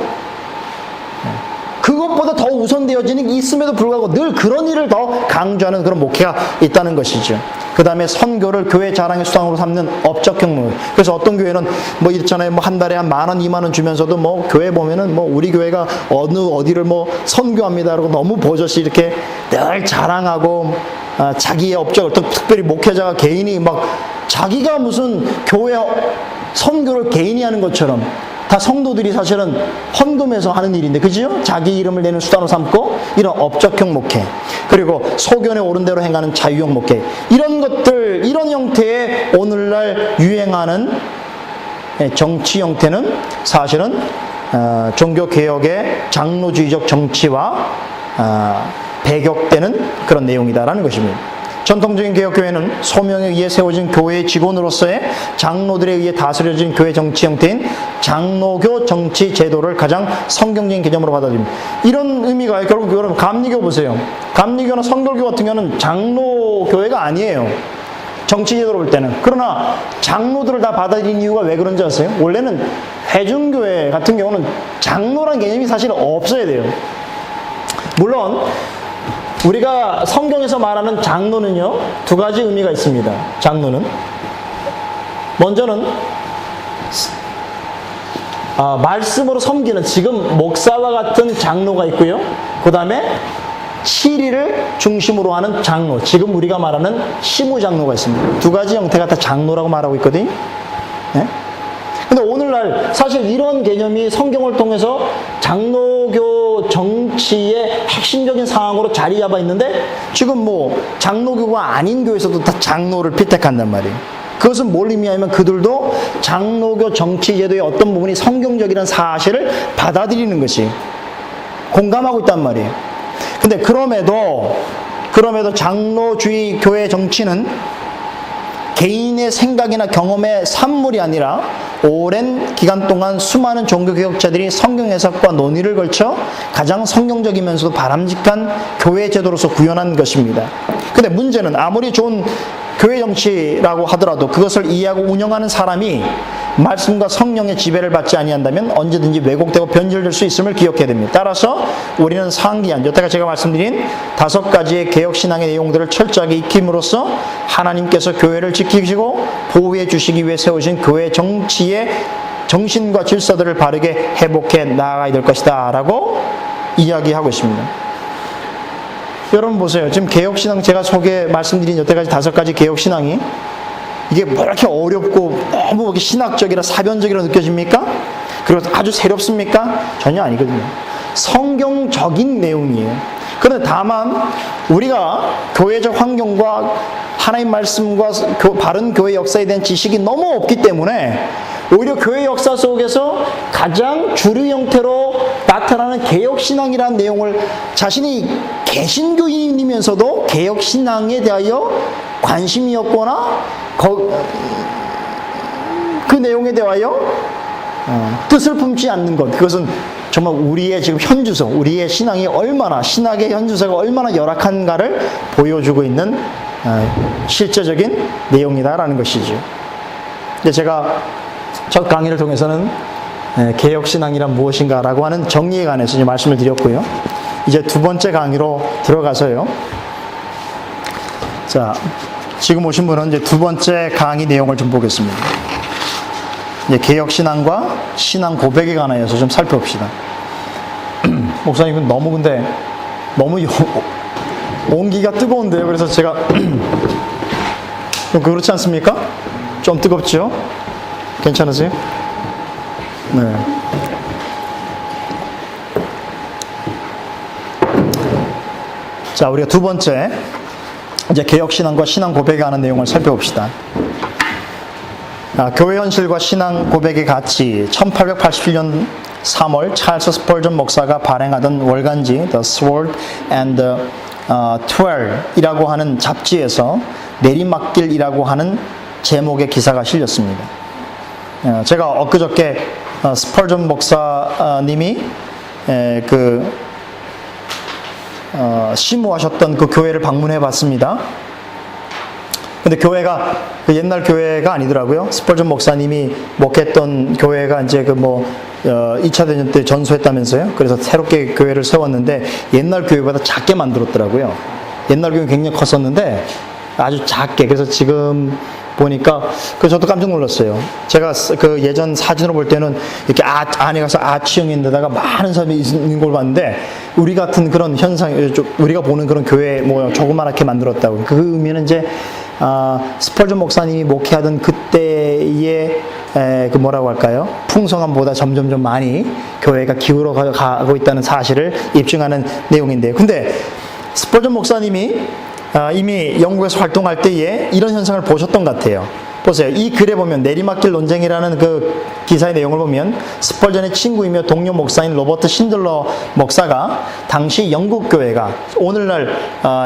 그 그것보다 더 우선되어지는 게 있음에도 불구하고 늘 그런 일을 더 강조하는 그런 목회가 있다는 것이죠. 그 다음에 선교를 교회 자랑의 수단으로 삼는 업적 경무. 그래서 어떤 교회는 뭐 있잖아요. 뭐 한 달에 한 10,000원, 20,000원 주면서도 뭐 교회 보면은 뭐 우리 교회가 어디를 뭐 선교합니다. 그러고 너무 버젓이 이렇게 늘 자랑하고 자기의 업적을 또 특별히 목회자가 개인이 막 자기가 무슨 교회 선교를 개인이 하는 것처럼 다 성도들이 사실은 헌금해서 하는 일인데, 그죠? 자기 이름을 내는 수단으로 삼고 이런 업적형 목회, 그리고 소견에 옳은 대로 행하는 자유형 목회, 이런 것들, 이런 형태의 오늘날 유행하는 정치 형태는 사실은 종교개혁의 장로주의적 정치와 배격되는 그런 내용이다라는 것입니다. 전통적인 개혁교회는 소명에 의해 세워진 교회의 직원으로서의 장로들에 의해 다스려진 교회 정치 형태인 장로교 정치 제도를 가장 성경적인 개념으로 받아들입니다. 이런 의미가 결국 여러분 감리교 보세요. 감리교나 성결교 같은 경우는 장로교회가 아니에요. 정치 제도로 볼 때는. 그러나 장로들을 다 받아들인 이유가 왜 그런지 아세요? 원래는 회중교회 같은 경우는 장로란 개념이 사실 없어야 돼요. 물론 우리가 성경에서 말하는 장로는요, 두 가지 의미가 있습니다. 장로는 먼저는 말씀으로 섬기는, 지금 목사와 같은 장로가 있고요. 그 다음에 치리를 중심으로 하는 장로, 지금 우리가 말하는 시무장로가 있습니다. 두 가지 형태가 다 장로라고 말하고 있거든요. 네? 근데 오늘날 사실 이런 개념이 성경을 통해서 장로교 정치의 핵심적인 상황으로 자리 잡아 있는데, 지금 뭐 장로교가 아닌 교회에서도 다 장로를 피택한단 말이에요. 그것은 뭘 의미하냐면 그들도 장로교 정치 제도의 어떤 부분이 성경적이라는 사실을 받아들이는 것이, 공감하고 있단 말이에요. 근데 그럼에도 장로주의 교회 정치는 개인의 생각이나 경험의 산물이 아니라 오랜 기간 동안 수많은 종교개혁자들이 성경 해석과 논의를 걸쳐 가장 성경적이면서도 바람직한 교회 제도로서 구현한 것입니다. 근데 문제는 아무리 좋은 교회 정치라고 하더라도 그것을 이해하고 운영하는 사람이 말씀과 성령의 지배를 받지 아니한다면 언제든지 왜곡되고 변질될 수 있음을 기억해야 됩니다. 따라서 우리는 상기한, 여태까지 제가 말씀드린 5가지의 개혁신앙의 내용들을 철저하게 익힘으로써 하나님께서 교회를 지키시고 보호해 주시기 위해 세우신 교회 정치의 정신과 질서들을 바르게 회복해 나아가야 될 것이다 라고 이야기하고 있습니다. 여러분 보세요. 지금 개혁신앙, 제가 말씀드린 여태까지 5가지 개혁신앙이 이게 뭐 이렇게 어렵고 너무 이렇게 신학적이라 사변적이라 느껴집니까? 그리고 아주 세렵습니까? 전혀 아니거든요. 성경적인 내용이에요. 그런데 다만 우리가 교회적 환경과 하나님 말씀과 바른 교회 역사에 대한 지식이 너무 없기 때문에 오히려 교회 역사 속에서 가장 주류 형태로 나타나는 개혁신앙이라는 내용을 자신이 개신교인이면서도 개혁신앙에 대하여 관심이 없거나 그 내용에 대하여 뜻을 품지 않는 것, 그것은 정말 우리의 지금 현주소, 우리의 신앙이 얼마나, 신학의 현주소가 얼마나 열악한가를 보여주고 있는 실제적인 내용이다라는 것이죠. 근데 제가 첫 강의를 통해서는 개혁신앙이란 무엇인가라고 하는 정리에 관해서 이제 말씀을 드렸고요. 이제 두 번째 강의로 들어가서요. 자, 지금 오신 분은 이제 두 번째 강의 내용을 좀 보겠습니다. 이제 개혁신앙과 신앙 고백에 관하여서 좀 살펴봅시다. 목사님, 너무 온기가 뜨거운데요. 그래서 제가 좀 그렇지 않습니까? 좀 뜨겁죠? 괜찮으세요? 네. 자, 우리가 두 번째 이제 개혁신앙과 신앙 고백에 관한 내용을 살펴봅시다. 교회 현실과 신앙 고백의 가치, 1887년 3월 찰스 스펄전 목사가 발행하던 월간지 The Sword and the Twelve 이라고 하는 잡지에서 내리막길이라고 하는 제목의 기사가 실렸습니다. 제가 엊그저께 스펄전 목사님이 시무하셨던 그 교회를 방문해 봤습니다. 근데 교회가 옛날 교회가 아니더라고요. 스펄전 목사님이 목했던 교회가 이제 2차 대전 때 전소했다면서요. 그래서 새롭게 교회를 세웠는데 옛날 교회보다 작게 만들었더라고요. 옛날 교회는 굉장히 컸었는데 아주 작게. 그래서 지금 보니까 저도 깜짝 놀랐어요. 제가 그 예전 사진으로 볼 때는 이렇게 안에 가서 아치형인데다가 많은 사람이 있는 걸 봤는데 우리 같은 그런 현상, 우리가 보는 그런 교회 뭐 조그맣게 만들었다고. 그 의미는 이제 스펄전 목사님이 목회하던 그때의 그 뭐라고 할까요? 풍성함보다 점점점 많이 교회가 기울어 가고 있다는 사실을 입증하는 내용인데요. 근데 스펄전 목사님이 이미 영국에서 활동할 때에 이런 현상을 보셨던 것 같아요. 보세요. 이 글에 보면 내리막길 논쟁이라는 그 기사의 내용을 보면 스펄전의 친구이며 동료 목사인 로버트 신들러 목사가 당시 영국 교회가 오늘날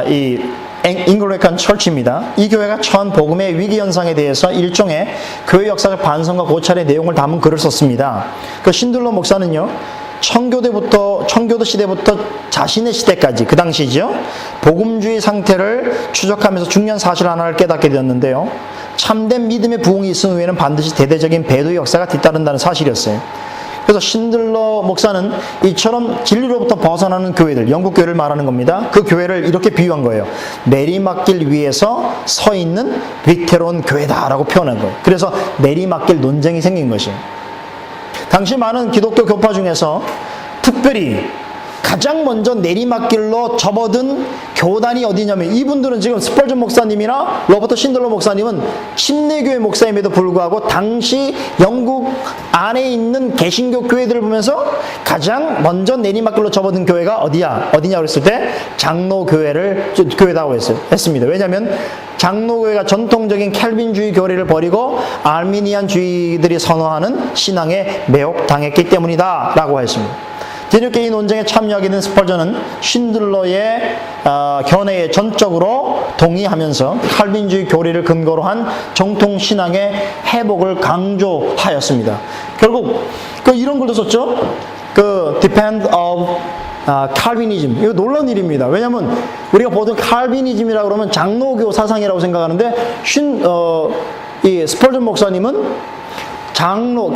이 잉글리칸 철치입니다. 이 교회가 처한 복음의 위기 현상에 대해서 일종의 교회 역사적 반성과 고찰의 내용을 담은 글을 썼습니다. 그 신들러 목사는요, 청교도 시대부터 자신의 시대까지, 그 당시죠, 복음주의 상태를 추적하면서 중요한 사실 하나를 깨닫게 되었는데요. 참된 믿음의 부흥이 있은 후에는 반드시 대대적인 배도의 역사가 뒤따른다는 사실이었어요. 그래서 신들러 목사는 이처럼 진리로부터 벗어나는 교회들, 영국 교회를 말하는 겁니다. 그 교회를 이렇게 비유한 거예요. 내리막길 위에서 서 있는 위태로운 교회다라고 표현한 거예요. 그래서 내리막길 논쟁이 생긴 것이에요. 당시 많은 기독교 교파 중에서 특별히 가장 먼저 내리막길로 접어든 교단이 어디냐면, 이분들은 지금 스펄전 목사님이나 로버트 신들러 목사님은 침례교회 목사임에도 불구하고 당시 영국 안에 있는 개신교 교회들을 보면서 가장 먼저 내리막길로 접어든 교회가 어디냐 그랬을 때 장로교회다고 했습니다. 왜냐하면 장로교회가 전통적인 캘빈주의 교리를 버리고 알미니안주의들이 선호하는 신앙에 매혹당했기 때문이다 라고 했습니다. 뒤늦게 이 논쟁에 참여하게 된 스펄전은 신들러의 견해에 전적으로 동의하면서 칼빈주의 교리를 근거로 한 정통 신앙의 회복을 강조하였습니다. 결국 이런 글도 썼죠. Depend of 칼비니즘. 이거 놀라운 일입니다. 왜냐하면 우리가 보통 칼비니즘이라고 그러면 장로교 사상이라고 생각하는데 이 스펄전 목사님은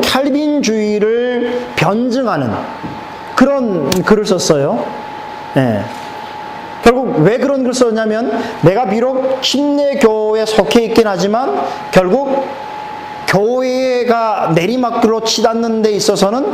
칼빈주의를 변증하는 그런 글을 썼어요. 네. 결국 왜 그런 글을 썼냐면, 내가 비록 침례교에 속해 있긴 하지만 결국 교회가 내리막길로 치닫는 데 있어서는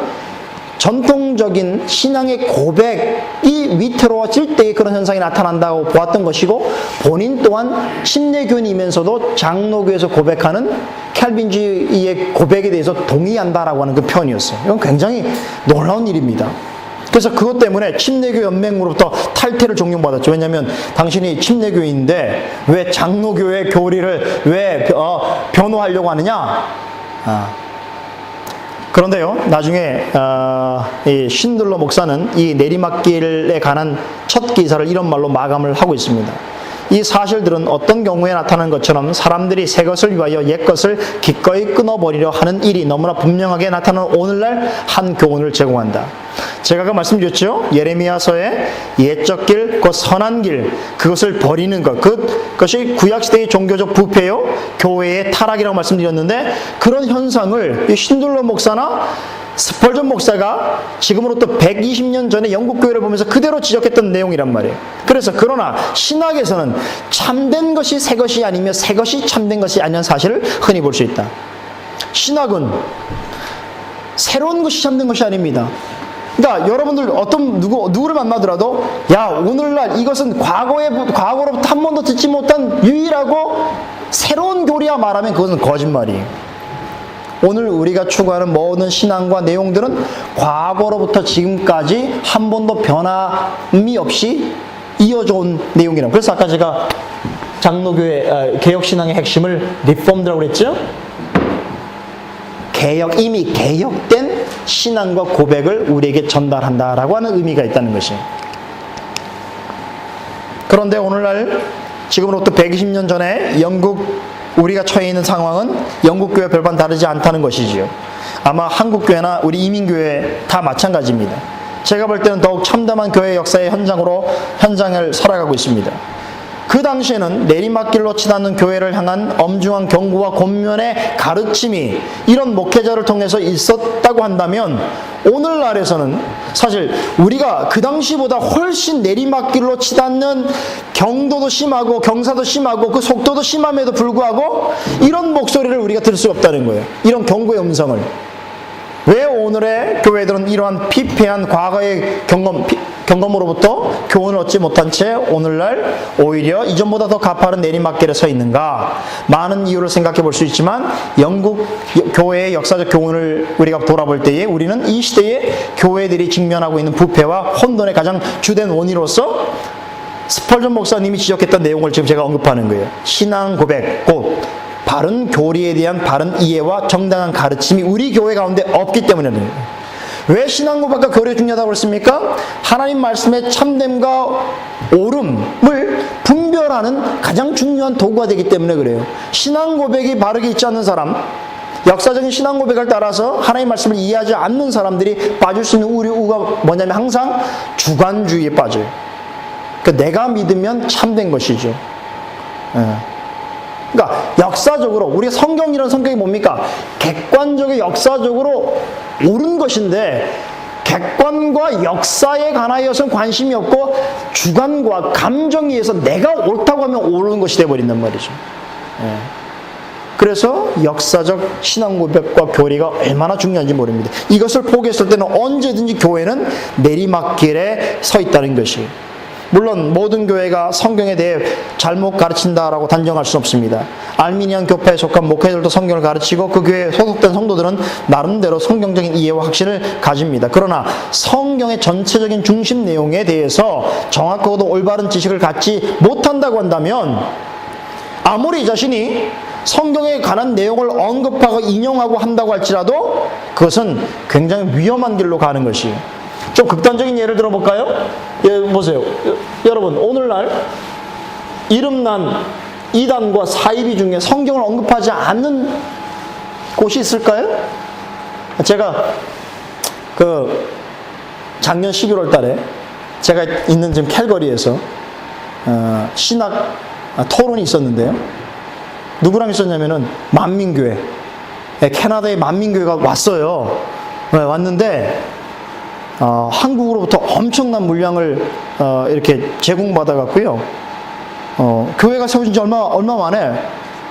전통적인 신앙의 고백이 위태로워질 때에 그런 현상이 나타난다고 보았던 것이고, 본인 또한 침례교인이면서도 장로교에서 고백하는 캘빈주의의 고백에 대해서 동의한다라고 하는 그 표현이었어요. 이건 굉장히 놀라운 일입니다. 그래서 그것 때문에 침례교 연맹으로부터 탈퇴를 종용받았죠. 왜냐하면 당신이 침례교인인데 왜 장로교의 교리를 왜 변호하려고 하느냐? 그런데요, 나중에 이 신들러 목사는 이 내리막길에 관한 첫 기사를 이런 말로 마감을 하고 있습니다. 이 사실들은 어떤 경우에 나타나는 것처럼 사람들이 새 것을 위하여 옛 것을 기꺼이 끊어버리려 하는 일이 너무나 분명하게 나타나는 오늘날 한 교훈을 제공한다. 제가 아까 말씀드렸죠. 예레미야서의 옛적 길, 그 선한 길, 그것을 버리는 것, 그것이 구약시대의 종교적 부패요, 교회의 타락이라고 말씀드렸는데, 그런 현상을 이 신들러 목사나 스펄전 목사가 지금으로부터 120년 전에 영국 교회를 보면서 그대로 지적했던 내용이란 말이에요. 그래서 그러나 신학에서는 참된 것이 새 것이 아니며 새 것이 참된 것이 아니라는 사실을 흔히 볼 수 있다. 신학은 새로운 것이 참된 것이 아닙니다. 그러니까 여러분들 누구를 만나더라도, 야, 오늘날 이것은 과거로부터 한 번도 듣지 못한 유일하고 새로운 교리야 말하면 그것은 거짓말이에요. 오늘 우리가 추구하는 모든 신앙과 내용들은 과거로부터 지금까지 한 번도 변함이 없이 이어져 온 내용이라고. 그래서 아까 제가 장로교회 개혁신앙의 핵심을 리폼드라고 그랬죠? 이미 개혁된 신앙과 고백을 우리에게 전달한다라고 하는 의미가 있다는 것이에요. 그런데 오늘날 지금으로부터 120년 전에 우리가 처해 있는 상황은 영국교회 별반 다르지 않다는 것이지요. 아마 한국교회나 우리 이민교회 다 마찬가지입니다. 제가 볼 때는 더욱 참담한 교회 역사의 현장을 살아가고 있습니다. 그 당시에는 내리막길로 치닫는 교회를 향한 엄중한 경고와 권면의 가르침이 이런 목회자를 통해서 있었다고 한다면, 오늘날에서는 사실 우리가 그 당시보다 훨씬 내리막길로 치닫는 경도도 심하고 경사도 심하고 그 속도도 심함에도 불구하고 이런 목소리를 우리가 들을 수가 없다는 거예요. 이런 경고의 음성을. 왜 오늘의 교회들은 이러한 피폐한 과거의 경험으로부터 교훈을 얻지 못한 채 오늘날 오히려 이전보다 더 가파른 내리막길에 서 있는가? 많은 이유를 생각해 볼 수 있지만 영국 교회의 역사적 교훈을 우리가 돌아볼 때에 우리는 이 시대에 교회들이 직면하고 있는 부패와 혼돈의 가장 주된 원인으로서 스펄전 목사님이 지적했던 내용을 지금 제가 언급하는 거예요. 신앙 고백, 곧 바른 교리에 대한 바른 이해와 정당한 가르침이 우리 교회 가운데 없기 때문입니다. 왜 신앙 고백과 교리가 중요하다고 그랬습니까? 하나님 말씀의 참됨과 옳음을 분별하는 가장 중요한 도구가 되기 때문에 그래요. 신앙 고백이 바르게 있지 않는 사람, 역사적인 신앙 고백을 따라서 하나님 말씀을 이해하지 않는 사람들이 빠질 수 있는 우가 뭐냐면 항상 주관주의에 빠져요. 그러니까 내가 믿으면 참된 것이죠. 그러니까 역사적으로 우리가 성경이라는 성경이 뭡니까? 객관적으로 역사적으로 옳은 것인데 객관과 역사에 관하여서는 관심이 없고 주관과 감정에 의해서 내가 옳다고 하면 옳은 것이 되어버린단 말이죠. 그래서 역사적 신앙 고백과 교리가 얼마나 중요한지 모릅니다. 이것을 포기했을 때는 언제든지 교회는 내리막길에 서 있다는 것이에요. 물론 모든 교회가 성경에 대해 잘못 가르친다라고 단정할 수는 없습니다. 알미니안 교파에 속한 목회자들도 성경을 가르치고 그 교회에 소속된 성도들은 나름대로 성경적인 이해와 확신을 가집니다. 그러나 성경의 전체적인 중심 내용에 대해서 정확하고도 올바른 지식을 갖지 못한다고 한다면 아무리 자신이 성경에 관한 내용을 언급하고 인용하고 한다고 할지라도 그것은 굉장히 위험한 길로 가는 것이에요. 좀 극단적인 예를 들어볼까요? 보세요. 여러분, 오늘날 이름난 이단과 사이비 중에 성경을 언급하지 않는 곳이 있을까요? 제가 작년 11월 달에 제가 있는 지금 캘거리에서 신학 토론이 있었는데요. 누구랑 있었냐면은 만민교회, 캐나다의 만민교회가 왔어요. 왔는데 한국으로부터 엄청난 물량을 이렇게 제공받아 갖고요. 교회가 세워진 지 얼마 만에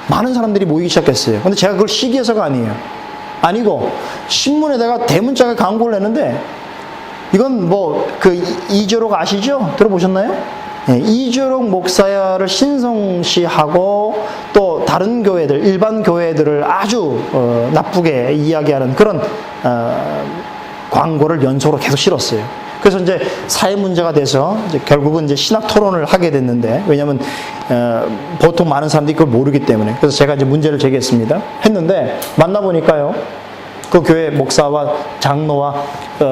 많은 사람들이 모이기 시작했어요. 근데 제가 그걸 시기해서가 아니고 신문에다가 대문짝에 광고를 냈는데, 이건 이조록 아시죠? 들어보셨나요? 네, 이조록 목사를 신성시하고 또 다른 교회들, 일반 교회들을 아주 나쁘게 이야기하는 그런 광고를 연속으로 계속 실었어요. 그래서 이제 사회 문제가 돼서 결국은 이제 신학 토론을 하게 됐는데, 왜냐하면 보통 많은 사람들이 그걸 모르기 때문에. 그래서 제가 이제 문제를 제기했습니다. 했는데 만나보니까요, 그 교회 목사와 장로와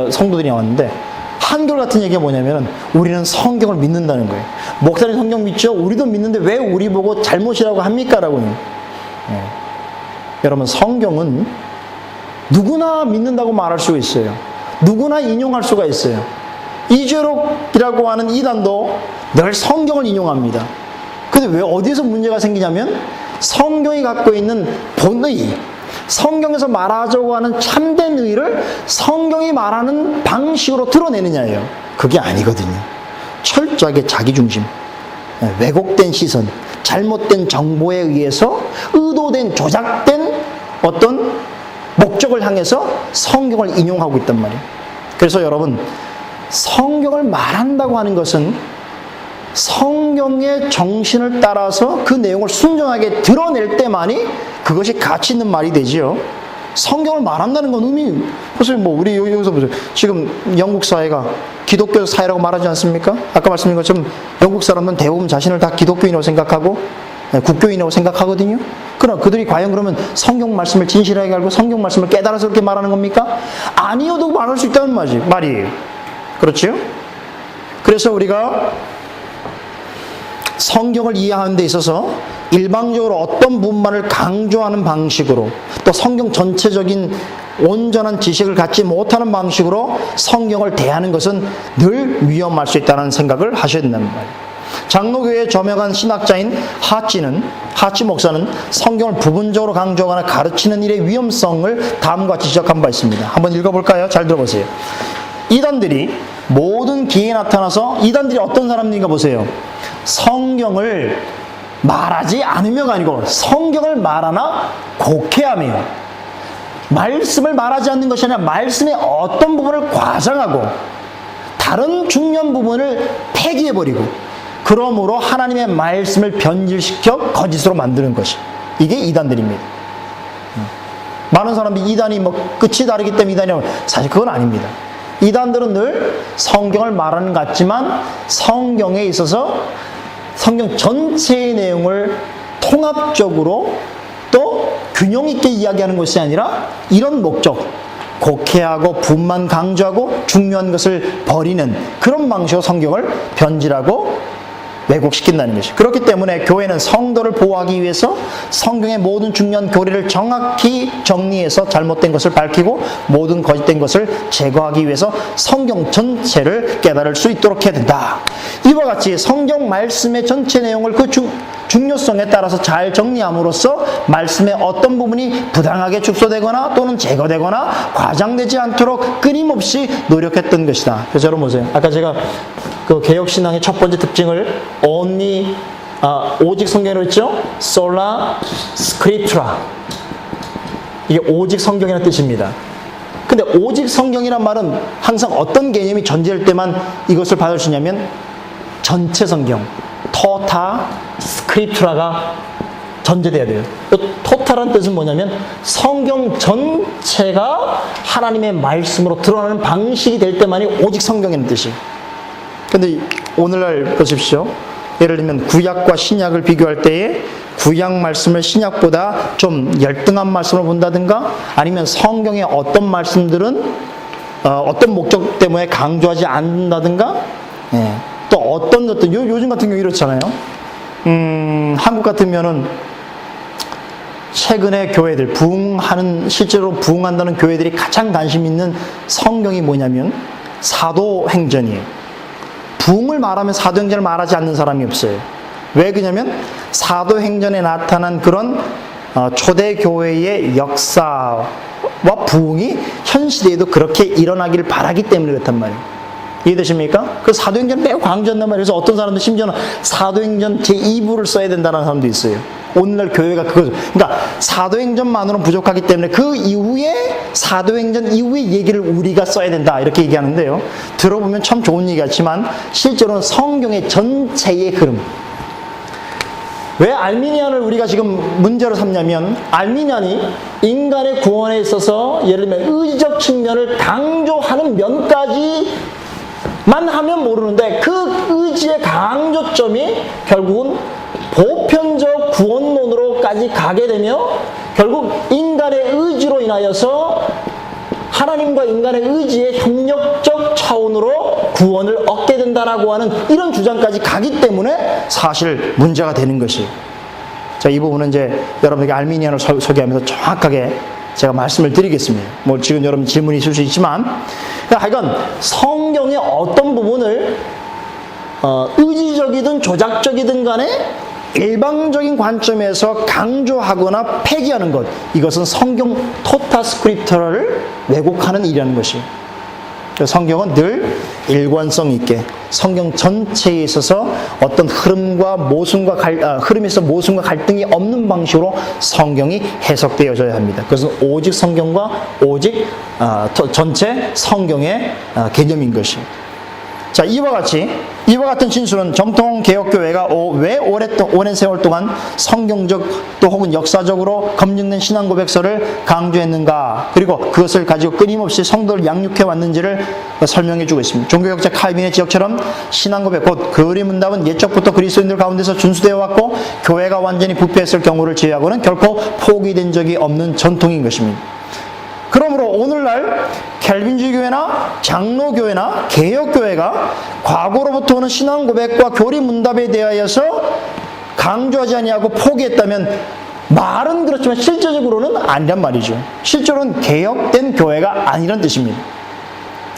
성도들이 나왔는데 한결같은 얘기가 뭐냐면 우리는 성경을 믿는다는 거예요. 목사님 성경 믿죠? 우리도 믿는데 왜 우리 보고 잘못이라고 합니까? 라고요. 여러분, 성경은 누구나 믿는다고 말할 수가 있어요. 누구나 인용할 수가 있어요. 이조록이라고 하는 이단도 늘 성경을 인용합니다. 근데 왜 어디에서 문제가 생기냐면 성경이 갖고 있는 본의, 성경에서 말하자고 하는 참된 의를 성경이 말하는 방식으로 드러내느냐예요. 그게 아니거든요. 철저하게 자기중심, 왜곡된 시선, 잘못된 정보에 의해서 의도된, 조작된 어떤 목적을 향해서 성경을 인용하고 있단 말이에요. 그래서 여러분, 성경을 말한다고 하는 것은 성경의 정신을 따라서 그 내용을 순정하게 드러낼 때만이 그것이 가치 있는 말이 되지요. 성경을 말한다는 건 보세요. 우리 여기서 보세요. 지금 영국 사회가 기독교 사회라고 말하지 않습니까? 아까 말씀드린 것처럼 영국 사람은 대부분 자신을 다 기독교인으로 생각하고 국교인이라고 생각하거든요. 그러나 그들이 과연 그러면 성경 말씀을 진실하게 알고 성경 말씀을 깨달아서 그렇게 말하는 겁니까? 아니어도 말할 수 있다는 말이에요. 그렇죠? 그래서 우리가 성경을 이해하는 데 있어서 일방적으로 어떤 부분만을 강조하는 방식으로, 또 성경 전체적인 온전한 지식을 갖지 못하는 방식으로 성경을 대하는 것은 늘 위험할 수 있다는 생각을 하셔야 된다는 말이에요. 장로교회에 저명한 신학자인 하치 목사는 성경을 부분적으로 강조하거나 가르치는 일의 위험성을 다음과 같이 지적한 바 있습니다. 한번 읽어볼까요? 잘 들어보세요. 이단들이 모든 기회에 나타나서, 이단들이 어떤 사람들인가 보세요. 성경을 말하지 않으며가 아니고 성경을 말하나 곡해하며, 말씀을 말하지 않는 것이 아니라 말씀의 어떤 부분을 과장하고 다른 중요한 부분을 폐기해버리고, 그러므로 하나님의 말씀을 변질시켜 거짓으로 만드는 것이, 이게 이단들입니다. 많은 사람들이 이단이 끝이 다르기 때문에 이단이라고, 사실 그건 아닙니다. 이단들은 늘 성경을 말하는 것 같지만 성경에 있어서 성경 전체의 내용을 통합적으로 또 균형 있게 이야기하는 것이 아니라 이런 목적, 곡해하고 분만 강조하고 중요한 것을 버리는 그런 방식으로 성경을 변질하고 왜곡시킨다는 것이. 그렇기 때문에 교회는 성도를 보호하기 위해서 성경의 모든 중요한 교리를 정확히 정리해서 잘못된 것을 밝히고 모든 거짓된 것을 제거하기 위해서 성경 전체를 깨달을 수 있도록 해야 된다. 이와 같이 성경 말씀의 전체 내용을 그 중요성에 따라서 잘 정리함으로써 말씀의 어떤 부분이 부당하게 축소되거나 또는 제거되거나 과장되지 않도록 끊임없이 노력했던 것이다. 그래서 여러분 보세요. 아까 제가 그 개혁신앙의 첫 번째 특징을 오직 성경으로 했죠? Sola Scriptura. 이게 오직 성경이라는 뜻입니다. 근데 오직 성경이란 말은 항상 어떤 개념이 전제될 때만 이것을 받을 수 있냐면 전체 성경, Tota Scriptura가 전제돼야 돼요. 토탈한 뜻은 뭐냐면 성경 전체가 하나님의 말씀으로 드러나는 방식이 될 때만이 오직 성경이라는 뜻이에요. 근데 오늘날 보십시오. 예를 들면 구약과 신약을 비교할 때에 구약 말씀을 신약보다 좀 열등한 말씀으로 본다든가, 아니면 성경의 어떤 말씀들은 어떤 목적 때문에 강조하지 않는다든가, 또 어떤 것들, 요즘 같은 경우 이렇잖아요. 한국 같으면은 최근에 교회들 실제로 부흥한다는 교회들이 가장 관심 있는 성경이 뭐냐면 사도행전이에요. 부흥을 말하면 사도행전을 말하지 않는 사람이 없어요. 왜 그러냐면 사도행전에 나타난 그런 초대교회의 역사와 부흥이 현 시대에도 그렇게 일어나기를 바라기 때문에 그렇단 말이에요. 이해되십니까? 그 사도행전 매우 강조한단 말이에요. 그래서 어떤 사람들 심지어는 사도행전 제2부를 써야 된다는 사람도 있어요. 오늘날 교회가 그거죠. 그러니까 사도행전만으로는 부족하기 때문에 그 이후에 사도행전 이후의 얘기를 우리가 써야 된다 이렇게 얘기하는데요. 들어보면 참 좋은 얘기 같지만 실제로는 성경의 전체의 흐름. 왜 알미니안을 우리가 지금 문제로 삼냐면, 알미니안이 인간의 구원에 있어서 예를 들면 의지적 측면을 강조하는 면까지만 하면 모르는데 그 의지의 강조점이 결국은 보편적 구원론으로까지 가게 되며 결국 인간의 의지로 인하여서 하나님과 인간의 의지의 협력적 차원으로 구원을 얻게 된다라고 하는 이런 주장까지 가기 때문에 사실 문제가 되는 것이에요. 자, 이 부분은 이제 여러분에게 알미니안을 소개하면서 정확하게 제가 말씀을 드리겠습니다. 뭐 지금 여러분 질문이 있을 수 있지만, 하여간 성경의 어떤 부분을 의지적이든 조작적이든 간에 일방적인 관점에서 강조하거나 폐기하는 것, 이것은 성경 토타 스크립트라를 왜곡하는 일이라는 것이에요. 성경은 늘 일관성 있게 성경 전체에 있어서 어떤 흐름에서 모순과 갈등이 없는 방식으로 성경이 해석되어져야 합니다. 그것은 오직 성경과 오직 전체 성경의 개념인 것이에요. 자, 이와 같은 진술은 정통 개혁교회가 왜 오랜 세월 동안 성경적 또 혹은 역사적으로 검증된 신앙 고백서를 강조했는가, 그리고 그것을 가지고 끊임없이 성도를 양육해 왔는지를 설명해 주고 있습니다. 종교学자 칼빈의 지적처럼 신앙 고백, 곧 교리문답은 옛적부터 그리스도인들 가운데서 준수되어 왔고 교회가 완전히 부패했을 경우를 제외하고는 결코 포기된 적이 없는 전통인 것입니다. 그러므로 오늘날 켈빈주의 교회나 장로교회나 개혁교회가 과거로부터 오는 신앙 고백과 교리 문답에 대하여서 강조하지 아니하고 포기했다면 말은 그렇지만 실제적으로는 아니란 말이죠. 실제로는 개혁된 교회가 아니란 뜻입니다.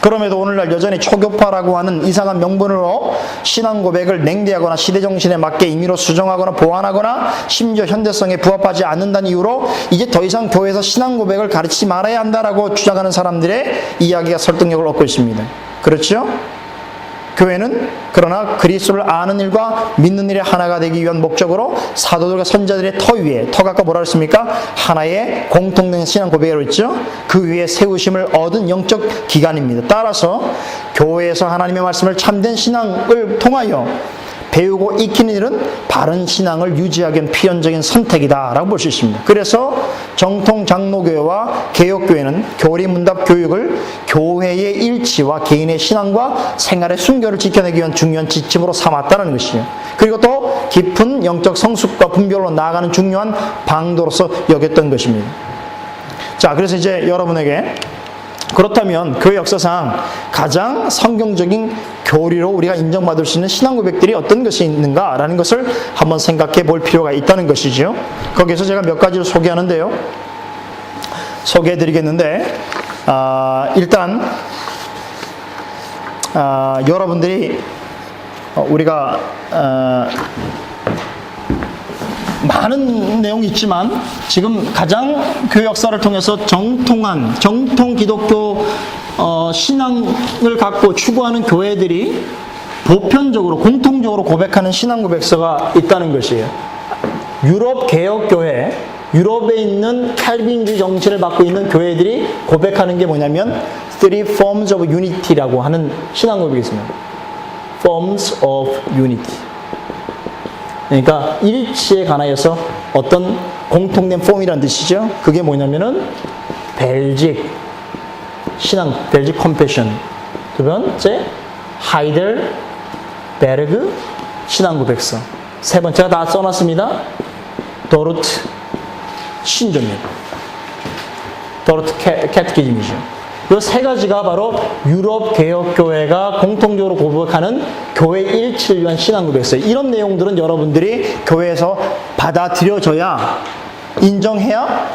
그럼에도 오늘날 여전히 초교파라고 하는 이상한 명분으로 신앙 고백을 냉대하거나 시대정신에 맞게 임의로 수정하거나 보완하거나 심지어 현대성에 부합하지 않는다는 이유로 이제 더 이상 교회에서 신앙 고백을 가르치지 말아야 한다라고 주장하는 사람들의 이야기가 설득력을 얻고 있습니다. 그렇죠? 교회는 그러나 그리스도를 아는 일과 믿는 일의 하나가 되기 위한 목적으로 사도들과 선자들의 터 위에, 터가 아까 뭐라 그랬습니까? 하나의 공통된 신앙 고백으로 있죠. 그 위에 세우심을 얻은 영적 기관입니다. 따라서 교회에서 하나님의 말씀을 참된 신앙을 통하여 배우고 익히는 일은 바른 신앙을 유지하기 위한 필연적인 선택이다라고 볼 수 있습니다. 그래서 정통 장로교회와 개혁교회는 교리문답 교육을 교회의 일치와 개인의 신앙과 생활의 순결을 지켜내기 위한 중요한 지침으로 삼았다는 것이죠. 그리고 또 깊은 영적 성숙과 분별로 나아가는 중요한 방도로서 여겼던 것입니다. 자, 그래서 이제 여러분에게 그렇다면 교회 역사상 가장 성경적인 교리로 우리가 인정받을 수 있는 신앙 고백들이 어떤 것이 있는가라는 것을 한번 생각해 볼 필요가 있다는 것이죠. 거기에서 제가 몇 가지를 소개하는데요. 소개해 드리겠는데 일단 여러분들이 우리가 많은 내용이 있지만 지금 가장 교회 역사를 통해서 정통 기독교 신앙을 갖고 추구하는 교회들이 보편적으로 공통적으로 고백하는 신앙 고백서가 있다는 것이에요. 유럽 개혁교회, 유럽에 있는 칼빈주의 정신을 받고 있는 교회들이 고백하는 게 뭐냐면 Three Forms of Unity라고 하는 신앙 고백이 있습니다. Forms of Unity. 그러니까 일치에 관하여서 어떤 공통된 폼이라는 뜻이죠. 그게 뭐냐면은 벨직 신앙, 벨직 컴패션. 두 번째 하이델베르그 신앙 고백서. 세 번째가 다 써놨습니다. 도르트 신조입니다. 도르트 캐티키즘이죠. 이 세 가지가 바로 유럽 개혁교회가 공통적으로 고백하는 교회 일치를 위한 신앙 고백서예요. 이런 내용들은 여러분들이 교회에서 받아들여져야 인정해야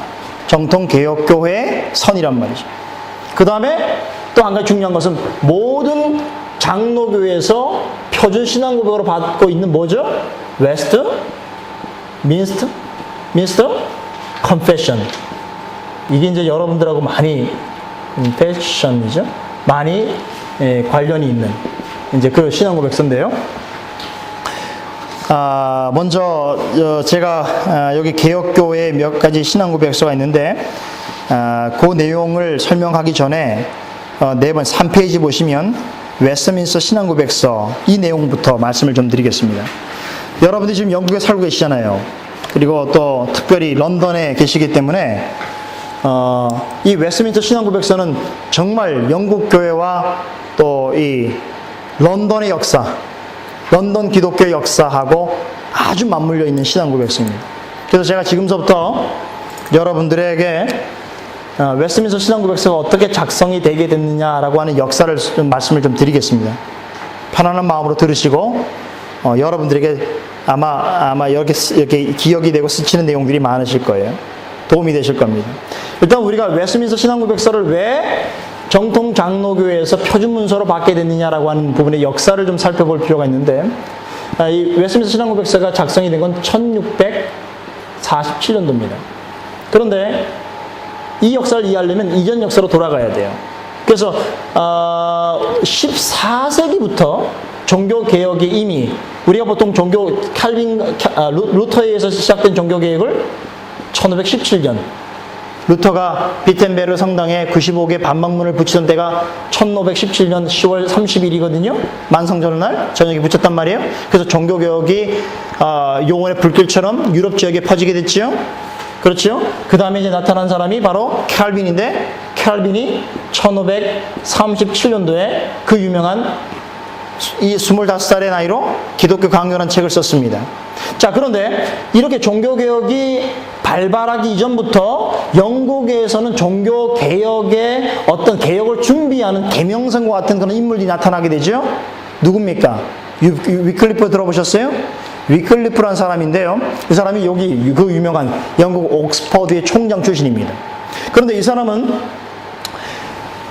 정통 개혁교회의 선이란 말이죠. 그 다음에 또 한 가지 중요한 것은 모든 장로교회에서 표준 신앙 고백으로 받고 있는 뭐죠? 웨스트 민스터 컨페션. 이게 이제 여러분들하고 많이 패션이죠. 많이 관련이 있는 이제 그 신앙 고백서인데요. 먼저 제가 여기 개혁교회 몇 가지 신앙 고백서가 있는데 그 내용을 설명하기 전에 3페이지 보시면 웨스트민스터 신앙 고백서 이 내용부터 말씀을 좀 드리겠습니다. 여러분들이 지금 영국에 살고 계시잖아요. 그리고 또 특별히 런던에 계시기 때문에 이 웨스트민스터 신앙 고백서는 정말 영국 교회와 또 이 런던의 역사, 런던 기독교의 역사하고 아주 맞물려 있는 신앙 고백서입니다. 그래서 제가 지금서부터 여러분들에게 웨스트민스터 신앙 고백서가 어떻게 작성이 되게 됐느냐라고 하는 역사를 좀 말씀을 좀 드리겠습니다. 편안한 마음으로 들으시고 여러분들에게 아마 이렇게 기억이 되고 스치는 내용들이 많으실 거예요. 도움이 되실 겁니다. 일단 우리가 웨스트민스터 신앙 고백서를 왜 정통 장로교회에서 표준 문서로 받게 됐느냐라고 하는 부분의 역사를 좀 살펴볼 필요가 있는데 이 웨스트민스터 신앙 고백서가 작성이 된 건 1647년도입니다. 그런데 이 역사를 이해하려면 이전 역사로 돌아가야 돼요. 그래서 14세기부터 종교개혁이 이미 우리가 보통 루터에 의해서 시작된 종교개혁을 1517년 루터가 비텐베르 성당에 95개 반막문을 붙이던 때가 1517년 10월 30일이거든요. 만성절날 저녁에 붙였단 말이에요. 그래서 종교개혁이 용원의 불길처럼 유럽 지역에 퍼지게 됐지요. 그렇죠? 그 다음에 이제 나타난 사람이 바로 칼빈인데 칼빈이 1537년도에 그 유명한 이 25살의 나이로 기독교 강요라는 책을 썼습니다. 자, 그런데 이렇게 종교개혁이 발발하기 이전부터 영국에서는 종교개혁의 어떤 개혁을 준비하는 계명성과 같은 그런 인물이 나타나게 되죠. 누굽니까? 위클리프 들어보셨어요? 위클리프라는 사람인데요. 이 사람이 여기 그 유명한 영국 옥스퍼드의 총장 출신입니다. 그런데 이 사람은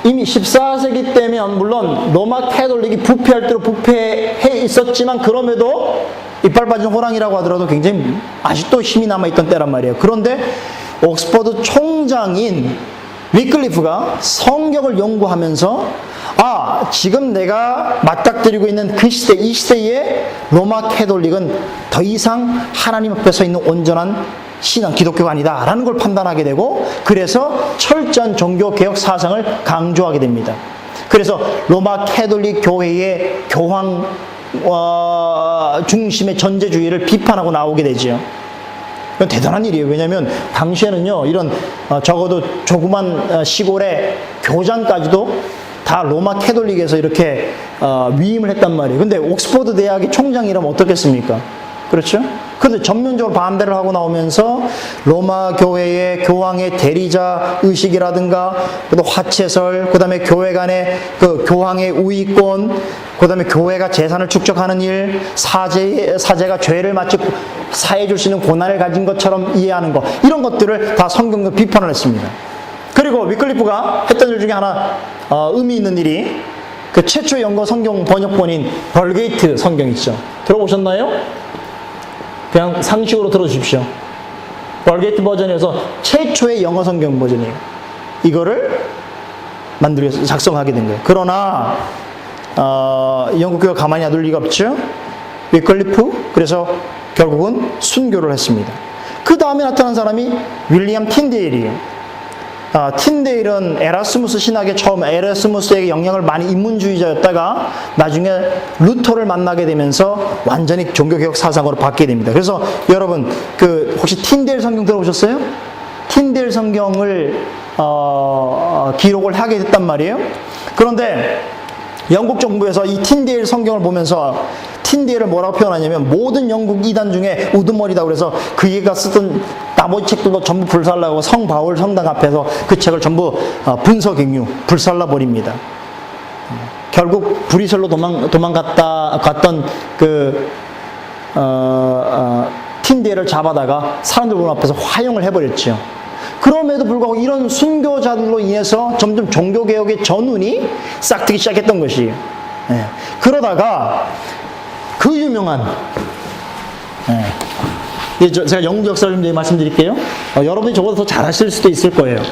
이미 14세기 때면 물론 로마 캐톨릭이 부패할 대로 부패해 있었지만 그럼에도 이빨 빠진 호랑이라고 하더라도 굉장히 아직도 힘이 남아있던 때란 말이에요. 그런데 옥스퍼드 총장인 위클리프가 성경을 연구하면서 지금 내가 맞닥뜨리고 있는 그 시대, 이 시대에 로마 캐톨릭은 더 이상 하나님 앞에 서 있는 온전한 신앙, 기독교가 아니다 라는 걸 판단하게 되고, 그래서 철저한 종교개혁 사상을 강조하게 됩니다. 그래서 로마 캐톨릭 교회의 교황 중심의 전제주의를 비판하고 나오게 되지요. 이건 대단한 일이에요. 왜냐하면 당시에는요, 이런 적어도 조그만 시골의 교장까지도 다 로마 캐톨릭에서 이렇게 위임을 했단 말이에요. 근데 옥스퍼드 대학의 총장이라면 어떻겠습니까? 그렇죠? 그런데 전면적으로 반대를 하고 나오면서 로마 교회의 교황의 대리자 의식이라든가, 그다음 화채설, 그다음에 교회 간의 그 교황의 우위권, 그다음에 교회가 재산을 축적하는 일, 사제가 죄를 마치 사해 줄 수 있는 고난을 가진 것처럼 이해하는 것, 이런 것들을 다 성경으로 비판을 했습니다. 그리고 위클리프가 했던 일 중에 하나 의미 있는 일이 그 최초의 영어 성경 번역본인 벌게이트 성경 있죠. 들어보셨나요? 그냥 상식으로 들어주십시오. 벌게이트 버전에서 최초의 영어 성경 버전이에요. 이거를 만들어서 작성하게 된 거예요. 그러나 영국 교회가 가만히 놔둘 리가 없죠. 위클리프, 그래서 결국은 순교를 했습니다. 그 다음에 나타난 사람이 윌리엄 틴데일이에요. 틴데일은 에라스무스 신학의 처음 에라스무스에게 영향을 많이 인문주의자였다가 나중에 루터를 만나게 되면서 완전히 종교개혁 사상으로 바뀌게 됩니다. 그래서 여러분 혹시 틴데일 성경 들어보셨어요? 틴데일 성경을 기록을 하게 됐단 말이에요. 그런데 영국 정부에서 이 틴데일 성경을 보면서 틴데일을 뭐라고 표현하냐면 모든 영국 이단 중에 우두머리다 그래서 그 얘가 쓰던 나머지 책들도 전부 불살라고 성 바울 성당 앞에서 그 책을 전부 분서갱유 불살라 버립니다. 결국 브리셀로 갔던 틴데일을 잡아다가 사람들 보는 앞에서 화형을 해버렸죠. 그럼에도 불구하고 이런 순교자들로 인해서 점점 종교개혁의 전운이 싹트기 시작했던 것이에요. 그러다가 그 유명한 제가 영국 역사를 좀 말씀드릴게요. 여러분이 저보다 더 잘하실 수도 있을 거예요.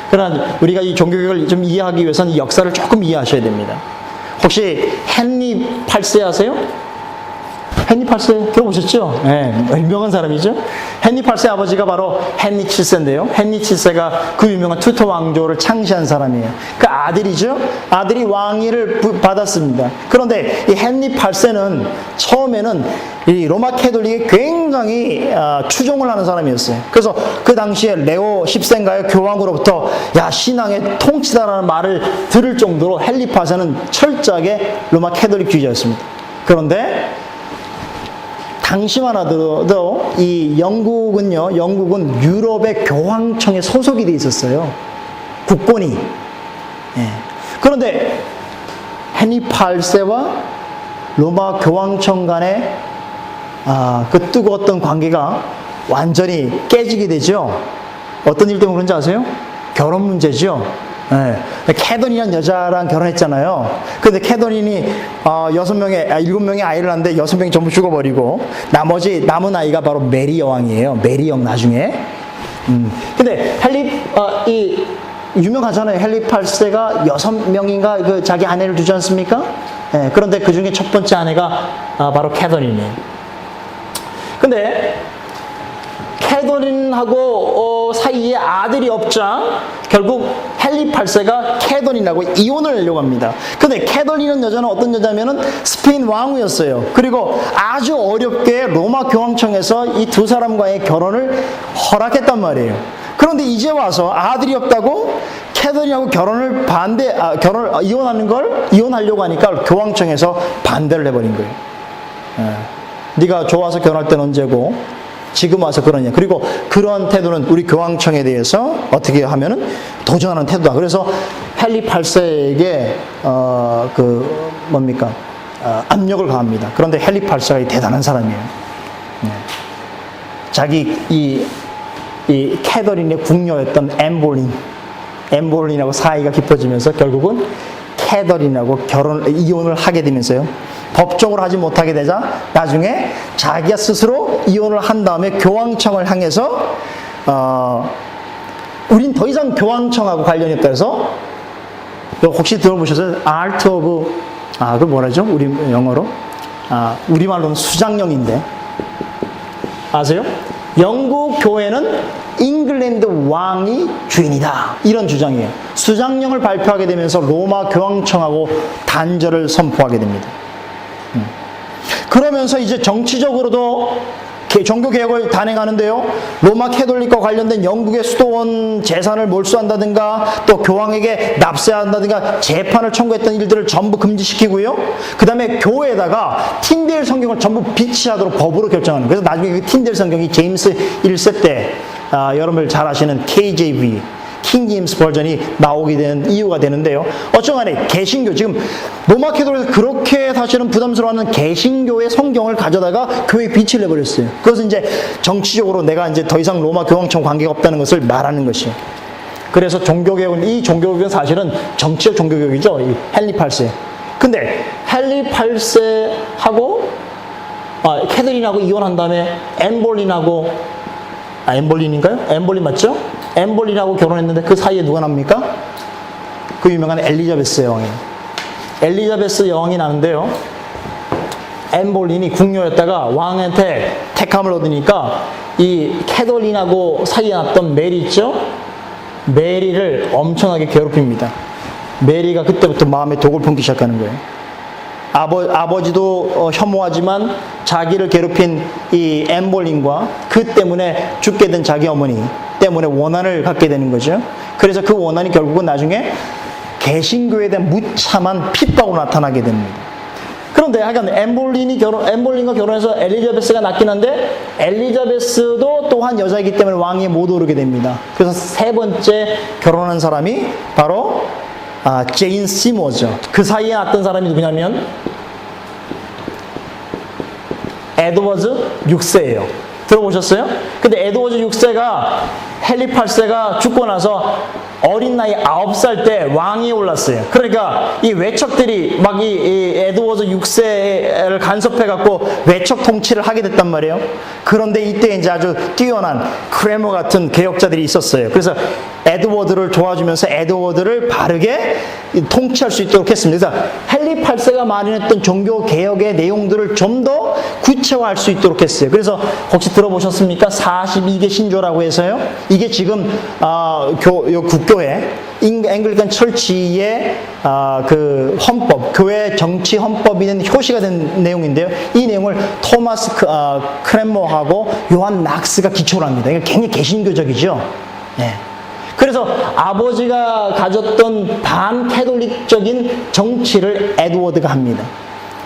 그러나 우리가 이 종교개혁을 좀 이해하기 위해서는 이 역사를 조금 이해하셔야 됩니다. 혹시 헨리 8세 아세요? 헨리 8세 들어보셨죠? 유명한 사람이죠. 헨리 8세 아버지가 바로 헨리 7세인데요. 헨리 7세가 그 유명한 투터 왕조를 창시한 사람이에요. 그 아들이죠. 아들이 왕위를 받았습니다. 그런데 이 헨리 8세는 처음에는 이 로마 캐톨릭에 굉장히 추종을 하는 사람이었어요. 그래서 그 당시에 레오 10세인가요? 교황으로부터 신앙의 통치다라는 말을 들을 정도로 헨리 8세는 철저하게 로마 캐톨릭주의자였습니다. 그런데 당시만 하더라도 이 영국은 유럽의 교황청에 소속이 돼 있었어요. 국권이. 그런데 헨리 8세와 로마 교황청 간의 그 뜨거웠던 관계가 완전히 깨지게 되죠. 어떤 일 때문에 그런지 아세요? 결혼 문제죠. 캐더린이라는 여자랑 결혼했잖아요. 근데 캐더린이 7명의 아이를 낳는데 6명이 전부 죽어버리고 남은 아이가 바로 메리 여왕이에요. 메리 영 나중에. 근데 이 유명하잖아요. 헨리 8세가 6명인가 그 자기 아내를 두지 않습니까? 그런데 그 중에 첫 번째 아내가 바로 캐더린이에요. 근데 캐더린하고 사이에 아들이 없자 결국 헨리 8세가 캐더린하고 이혼을 하려고 합니다. 근데 캐더린은 여자는 어떤 여자냐면은 스페인 왕후였어요. 그리고 아주 어렵게 로마 교황청에서 이 두 사람과의 결혼을 허락했단 말이에요. 그런데 이제 와서 아들이 없다고 캐더린하고 이혼하려고 하니까 교황청에서 반대를 해버린 거예요. 네가 좋아서 결혼할 때는 언제고 지금 와서 그러냐. 그리고 그러한 태도는 우리 교황청에 대해서 어떻게 하면은 도전하는 태도다. 그래서 헨리 8세에게 압력을 가합니다. 그런데 헨리 8세가 대단한 사람이에요. 자기 이 캐더린의 궁녀였던 앤 볼린, 앤볼린하고 사이가 깊어지면서 결국은 캐더린하고 이혼을 하게 되면서요. 법적으로 하지 못하게 되자 나중에 자기가 스스로 이혼을 한 다음에 교황청을 향해서 우린 더 이상 교황청하고 관련이 없다 해서 혹시 들어보셨어요? Art of 그 뭐라죠? 우리 영어로 우리말로는 수장령인데 아세요? 영국 교회는 잉글랜드 왕이 주인이다 이런 주장이에요. 수장령을 발표하게 되면서 로마 교황청하고 단절을 선포하게 됩니다. 그러면서 이제 정치적으로도 종교개혁을 단행하는데요. 로마 캐톨릭과 관련된 영국의 수도원 재산을 몰수한다든가 또 교황에게 납세한다든가 재판을 청구했던 일들을 전부 금지시키고요. 그 다음에 교회에다가 틴데일 성경을 전부 비치하도록 법으로 결정하는 거예요. 그래서 나중에 그 틴데일 성경이 제임스 1세 때 여러분들 잘 아시는 KJV 킹 제임스 버전이 나오게 된 이유가 되는데요. 어쩌간에 개신교 지금 로마 캐톨릭에서 그렇게 사실은 부담스러워하는 개신교의 성경을 가져다가 교회에 비치를 해버렸어요. 그것은 이제 정치적으로 내가 이제 더 이상 로마 교황청 관계가 없다는 것을 말하는 것이에요. 그래서 종교개혁은 이 종교개혁은 사실은 정치적 종교개혁이죠. 이 헨리 8세. 근데 헨리 8세하고 캐더린하고 이혼한 다음에 앤볼린하고 앤볼린인가요? 앤볼린 맞죠? 앤볼린하고 결혼했는데 그 사이에 누가 납니까? 그 유명한 엘리자베스 여왕이에요. 엘리자베스 여왕이 나는데요. 앤볼린이 궁녀였다가 왕한테 택함을 얻으니까 이 캐더린하고 사이에 났던 메리 있죠? 메리를 엄청나게 괴롭힙니다. 메리가 그때부터 마음에 독을 품기 시작하는 거예요. 아버지도 혐오하지만 자기를 괴롭힌 이 앤볼린과 그 때문에 죽게 된 자기 어머니 때문에 원한을 갖게 되는 거죠. 그래서 그 원한이 결국은 나중에 개신교에 대한 무참한 핍박으로 나타나게 됩니다. 그런데 하여간 앤볼린과 결혼해서 엘리자베스가 낳긴 한데 엘리자베스도 또한 여자이기 때문에 왕위에 못 오르게 됩니다. 그래서 세 번째 결혼한 사람이 바로 제인 시머죠. 그 사이에 낳았던 사람이 누구냐면 에드워즈 6세예요. 들어보셨어요? 근데 에드워즈 6세가 헨리 8세가 죽고 나서 어린 나이 9살 때 왕위에 올랐어요. 그러니까 이 외척들이 막 이 에드워즈 6세를 간섭해갖고 외척 통치를 하게 됐단 말이에요. 그런데 이때 이제 아주 뛰어난 크레머 같은 개혁자들이 있었어요. 그래서 에드워드를 도와주면서 에드워드를 바르게 통치할 수 있도록 했습니다. 그래서 헨리 8세가 마련했던 종교 개혁의 내용들을 좀 더 구체화할 수 있도록 했어요. 그래서 혹시 들어보셨습니까? 42개 신조라고 해서요. 이게 지금 국교회 앵글리칸 철치의 그 헌법, 교회 정치 헌법이 된 효시가 된 내용인데요. 이 내용을 토마스 크랜머하고 요한 낙스가 기초를 합니다. 이게 굉장히 개신교적이죠. 네. 그래서 아버지가 가졌던 반캐톨릭적인 정치를 에드워드가 합니다.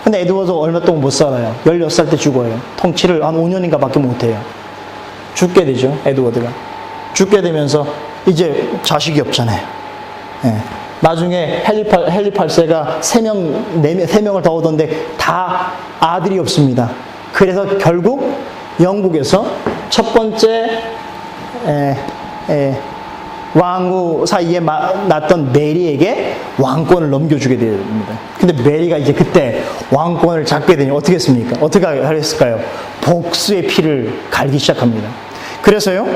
근데 에드워드 얼마 동안 못 살아요. 16살 때 죽어요. 통치를 한 5년인가 밖에 못 해요. 죽게 되죠, 에드워드가. 죽게 되면서 이제 자식이 없잖아요. 네. 나중에 헨리 8세가 3명을 더 얻었는데 다 아들이 없습니다. 그래서 결국 영국에서 첫 번째 왕후 사이에 났던 메리에게 왕권을 넘겨주게 됩니다. 근데 메리가 이제 그때 왕권을 잡게 되니 어떻게 했습니까? 어떻게 했을까요? 복수의 피를 갈기 시작합니다. 그래서요,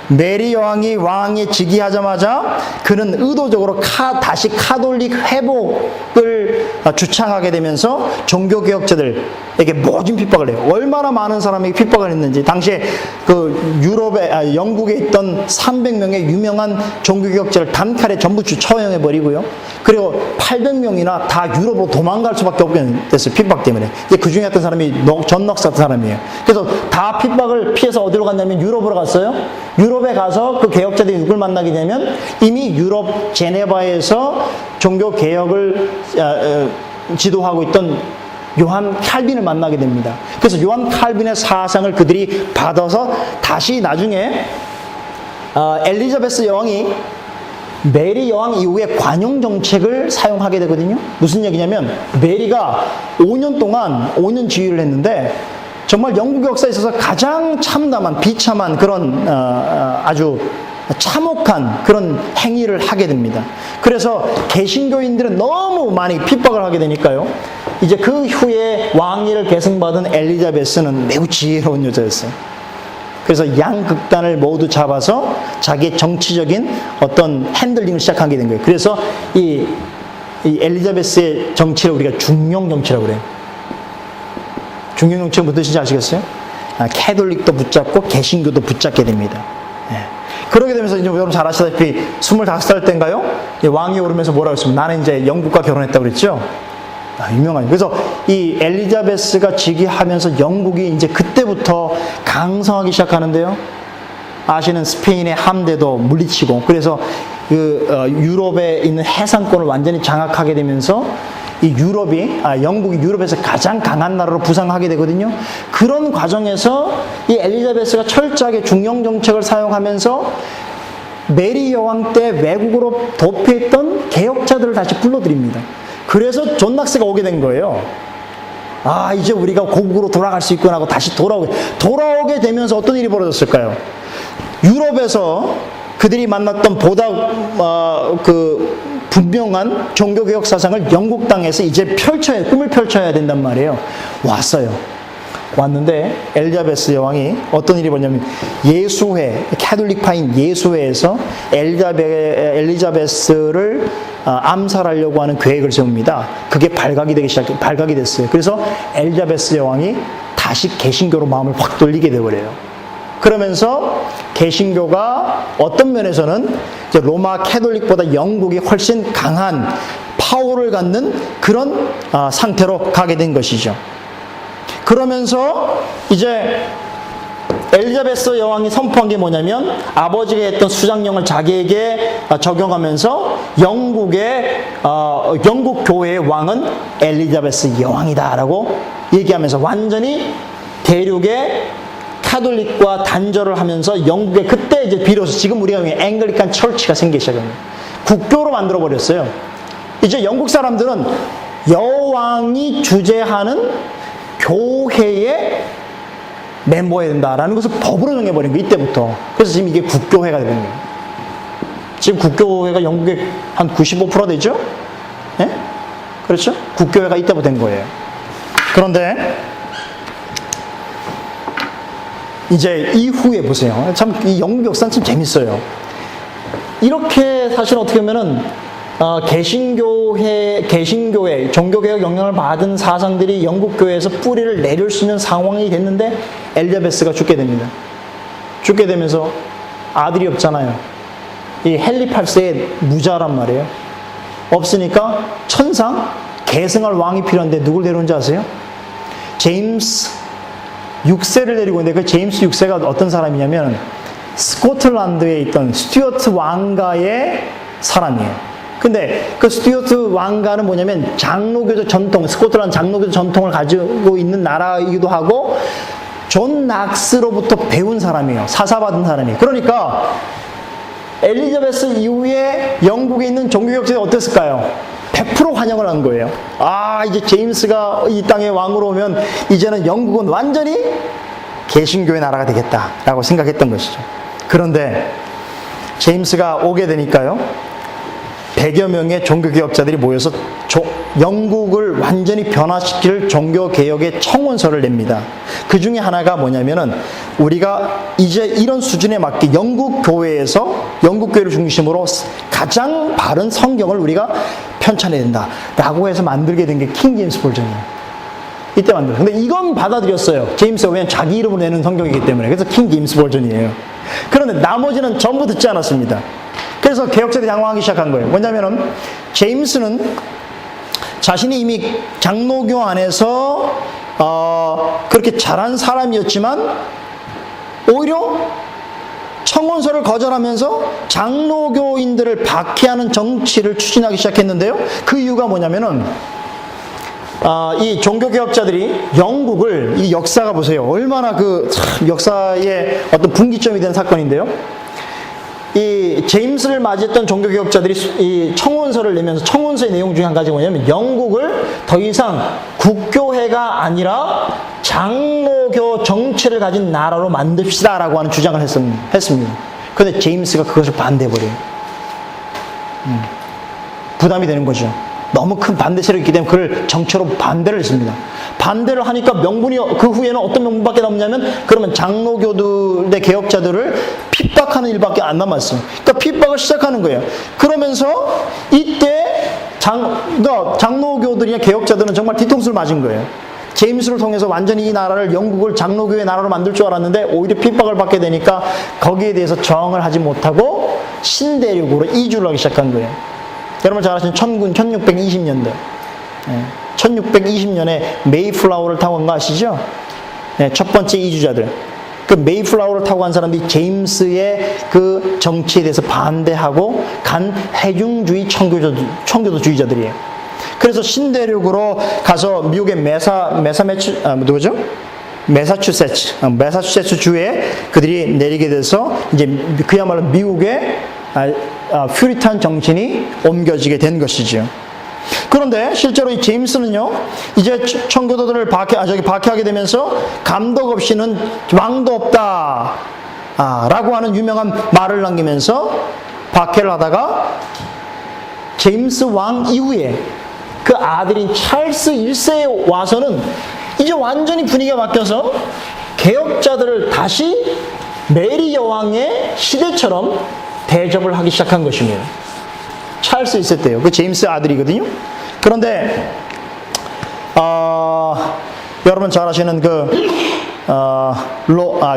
메리 여왕이 왕에 즉위하자마자 그는 의도적으로 다시 카톨릭 회복을 주창하게 되면서 종교개혁자들에게 모진 핍박을 해요. 얼마나 많은 사람에게 핍박을 했는지. 당시에 그 영국에 있던 300명의 유명한 종교개혁자를 단칼에 전부 처형해버리고요. 그리고 800명이나 다 유럽으로 도망갈 수밖에 없게 됐어요. 핍박 때문에. 그 중에 어떤 사람이 존 넉스 같은 사람이에요. 그래서 다 핍박을 피해서 어디로 갔냐면 유럽으로 갔어요. 유럽에 가서 그 개혁자들이 누굴 만나게 되면 이미 유럽 제네바에서 종교 개혁을 지도하고 있던 요한 칼빈을 만나게 됩니다. 그래서 요한 칼빈의 사상을 그들이 받아서 다시 나중에 엘리자베스 여왕이 메리 여왕 이후에 관용 정책을 사용하게 되거든요. 무슨 얘기냐면 메리가 5년 지휘를 했는데 정말 영국 역사에 있어서 가장 참담한 비참한 그런 아주 참혹한 그런 행위를 하게 됩니다. 그래서 개신교인들은 너무 많이 핍박을 하게 되니까요. 이제 그 후에 왕위를 계승받은 엘리자베스는 매우 지혜로운 여자였어요. 그래서 양극단을 모두 잡아서 자기의 정치적인 어떤 핸들링을 시작하게 된 거예요. 그래서 이 엘리자베스의 정치를 우리가 중용 정치라고 그래요. 중용 정치가 무슨 뜻인지 아시겠어요? 캐톨릭도 붙잡고 개신교도 붙잡게 됩니다. 그러게 되면서 이제 여러분 잘 아시다시피 25살 때인가요? 왕이 오르면서 뭐라고 했습니까? 나는 이제 영국과 결혼했다고 그랬죠? 유명한. 그래서 이 엘리자베스가 즉위하면서 영국이 이제 그때부터 강성하기 시작하는데요. 아시는 스페인의 함대도 물리치고, 그래서 유럽에 있는 해상권을 완전히 장악하게 되면서 이 영국이 유럽에서 가장 강한 나라로 부상하게 되거든요. 그런 과정에서 이 엘리자베스가 철저하게 중용 정책을 사용하면서 메리 여왕 때 외국으로 도피했던 개혁자들을 다시 불러들입니다. 그래서 존 낙스가 오게 된 거예요. 이제 우리가 고국으로 돌아갈 수 있구나 하고 다시 돌아오게 되면서 어떤 일이 벌어졌을까요? 유럽에서 그들이 만났던 보다 분명한 종교개혁 사상을 영국 땅에서 이제 꿈을 펼쳐야 된단 말이에요. 왔는데 엘리자베스 여왕이 어떤 일이 벌어졌냐면 예수회, 캐톨릭파인 예수회에서 엘리자베스를 암살하려고 하는 계획을 세웁니다. 그게 발각이 됐어요. 그래서 엘리자베스 여왕이 다시 개신교로 마음을 확 돌리게 되어버려요. 그러면서 개신교가 어떤 면에서는 이제 로마 캐톨릭보다 영국이 훨씬 강한 파워를 갖는 그런 상태로 가게 된 것이죠. 그러면서 이제 엘리자베스 여왕이 선포한 게 뭐냐면 아버지가 했던 수장령을 자기에게 적용하면서 영국 교회의 왕은 엘리자베스 여왕이다라고 얘기하면서 완전히 대륙의 카톨릭과 단절을 하면서 영국에 그때 이제 비로소 지금 우리가 앵글리칸 철치가 생기기 시작합니다. 국교로 만들어 버렸어요. 이제 영국 사람들은 여왕이 주재하는 교회의 멤버여야 된다라는 것을 법으로 정해버린 거예요. 이때부터. 그래서 지금 이게 국교회가 되는 거예요. 지금 국교회가 영국의 한 95% 되죠? 네? 그렇죠? 국교회가 이때부터 된 거예요. 그런데 이제 이후에 보세요. 참 이 영국 역사는 참 재밌어요. 이렇게 사실 어떻게 보면은 개신교회, 종교개혁 영향을 받은 사상들이 영국 교회에서 뿌리를 내릴 수 있는 상황이 됐는데 엘리자베스가 죽게 됩니다. 죽게 되면서 아들이 없잖아요. 이 헨리 8세의 무자란 말이에요. 없으니까 천상 계승할 왕이 필요한데 누굴 데려온지 아세요? 제임스 6세를 데리고 있는데 그 제임스 6세가 어떤 사람이냐면 스코틀랜드에 있던 스튜어트 왕가의 사람이에요. 근데 그 스튜어트 왕가는 뭐냐면 장로교적 전통, 스코틀랜드 장로교적 전통을 가지고 있는 나라이기도 하고 존 낙스로부터 배운 사람이에요. 사사받은 사람이에요. 그러니까 엘리자베스 이후에 영국에 있는 종교개혁자들이 어땠을까요? 100% 환영을 한 거예요. 이제 제임스가 이 땅에 왕으로 오면 이제는 영국은 완전히 개신교의 나라가 되겠다라고 생각했던 것이죠. 그런데 제임스가 오게 되니까요. 100여 명의 종교개혁자들이 모여서 영국을 완전히 변화시킬 종교개혁의 청원서를 냅니다. 그 중에 하나가 뭐냐면은 우리가 이제 이런 수준에 맞게 영국 교회를 중심으로 가장 바른 성경을 우리가 편찬해야 된다라고 해서 만들게 된 게 킹 제임스 버전이에요. 이때 만들었어요. 근데 이건 받아들였어요. 제임스가 왜냐면 자기 이름으로 내는 성경이기 때문에. 그래서 킹 제임스 버전이에요. 그런데 나머지는 전부 듣지 않았습니다. 그래서 개혁자들이 당황하기 시작한 거예요. 뭐냐면은 제임스는 자신이 이미 장로교 안에서 그렇게 잘한 사람이었지만 오히려 청원서를 거절하면서 장로교인들을 박해하는 정치를 추진하기 시작했는데요. 그 이유가 뭐냐면은 이 종교개혁자들이 영국을, 이 역사가 보세요. 얼마나 역사의 어떤 분기점이 된 사건인데요. 이 제임스를 맞이했던 종교개혁자들이 이 청원서를 내면서 청원서의 내용 중에 한 가지가 뭐냐면 영국을 더 이상 국교회가 아니라 장로교 정체를 가진 나라로 만듭시다라고 하는 주장을 했습니다. 그런데 제임스가 그것을 반대해버려요. 부담이 되는 거죠. 너무 큰 반대 세력이 있기 때문에 그걸 정체로 반대를 했습니다. 반대를 하니까 명분이 그 후에는 어떤 명분밖에 남냐면 그러면 장로교들의 개혁자들을 핍박하는 일밖에 안 남았어요. 그러니까 핍박을 시작하는 거예요. 그러면서 이때 그러니까 장로교들이나 개혁자들은 정말 뒤통수를 맞은 거예요. 제임스를 통해서 완전히 이 나라를 영국을 장로교의 나라로 만들 줄 알았는데 오히려 핍박을 받게 되니까 거기에 대해서 저항을 하지 못하고 신대륙으로 이주를 하기 시작한 거예요. 여러분 잘 아시는 1620년대 1620년에 메이플라워를 타고 간 거 아시죠? 첫 번째 이주자들. 그 메이플라워를 타고 간 사람들이 제임스의 그 정치에 대해서 반대하고 간 해중주의 청교도주의자들이에요. 그래서 신대륙으로 가서 미국의 매사추세츠 주에 그들이 내리게 돼서 이제 그야말로 미국의 퓨리탄 정신이 옮겨지게 된 것이죠. 그런데 실제로 이 제임스는요, 이제 청교도들을 박해하게 되면서 감독 없이는 왕도 없다. 라고 하는 유명한 말을 남기면서 박해를 하다가 제임스 왕 이후에 그 아들인 찰스 1세에 와서는 이제 완전히 분위기가 바뀌어서 개혁자들을 다시 메리 여왕의 시대처럼 대접을 하기 시작한 것입니다. 찰스 1세 때요. 그 제임스 아들이거든요. 그런데 여러분 잘 아시는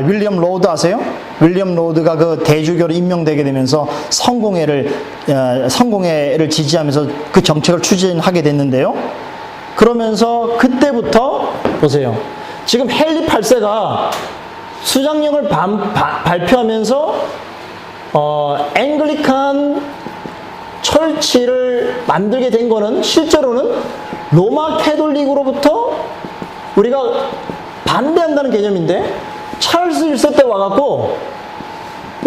윌리엄 로드 아세요? 윌리엄 로드가 그 대주교로 임명되게 되면서 성공회를 지지하면서 그 정책을 추진하게 됐는데요. 그러면서 그때부터 보세요. 지금 헨리 8세가 수장령을 발표하면서 앵글리칸 철치를 만들게 된 거는 실제로는 로마 캐톨릭으로부터 우리가 반대한다는 개념인데 찰스 1세 때 와갖고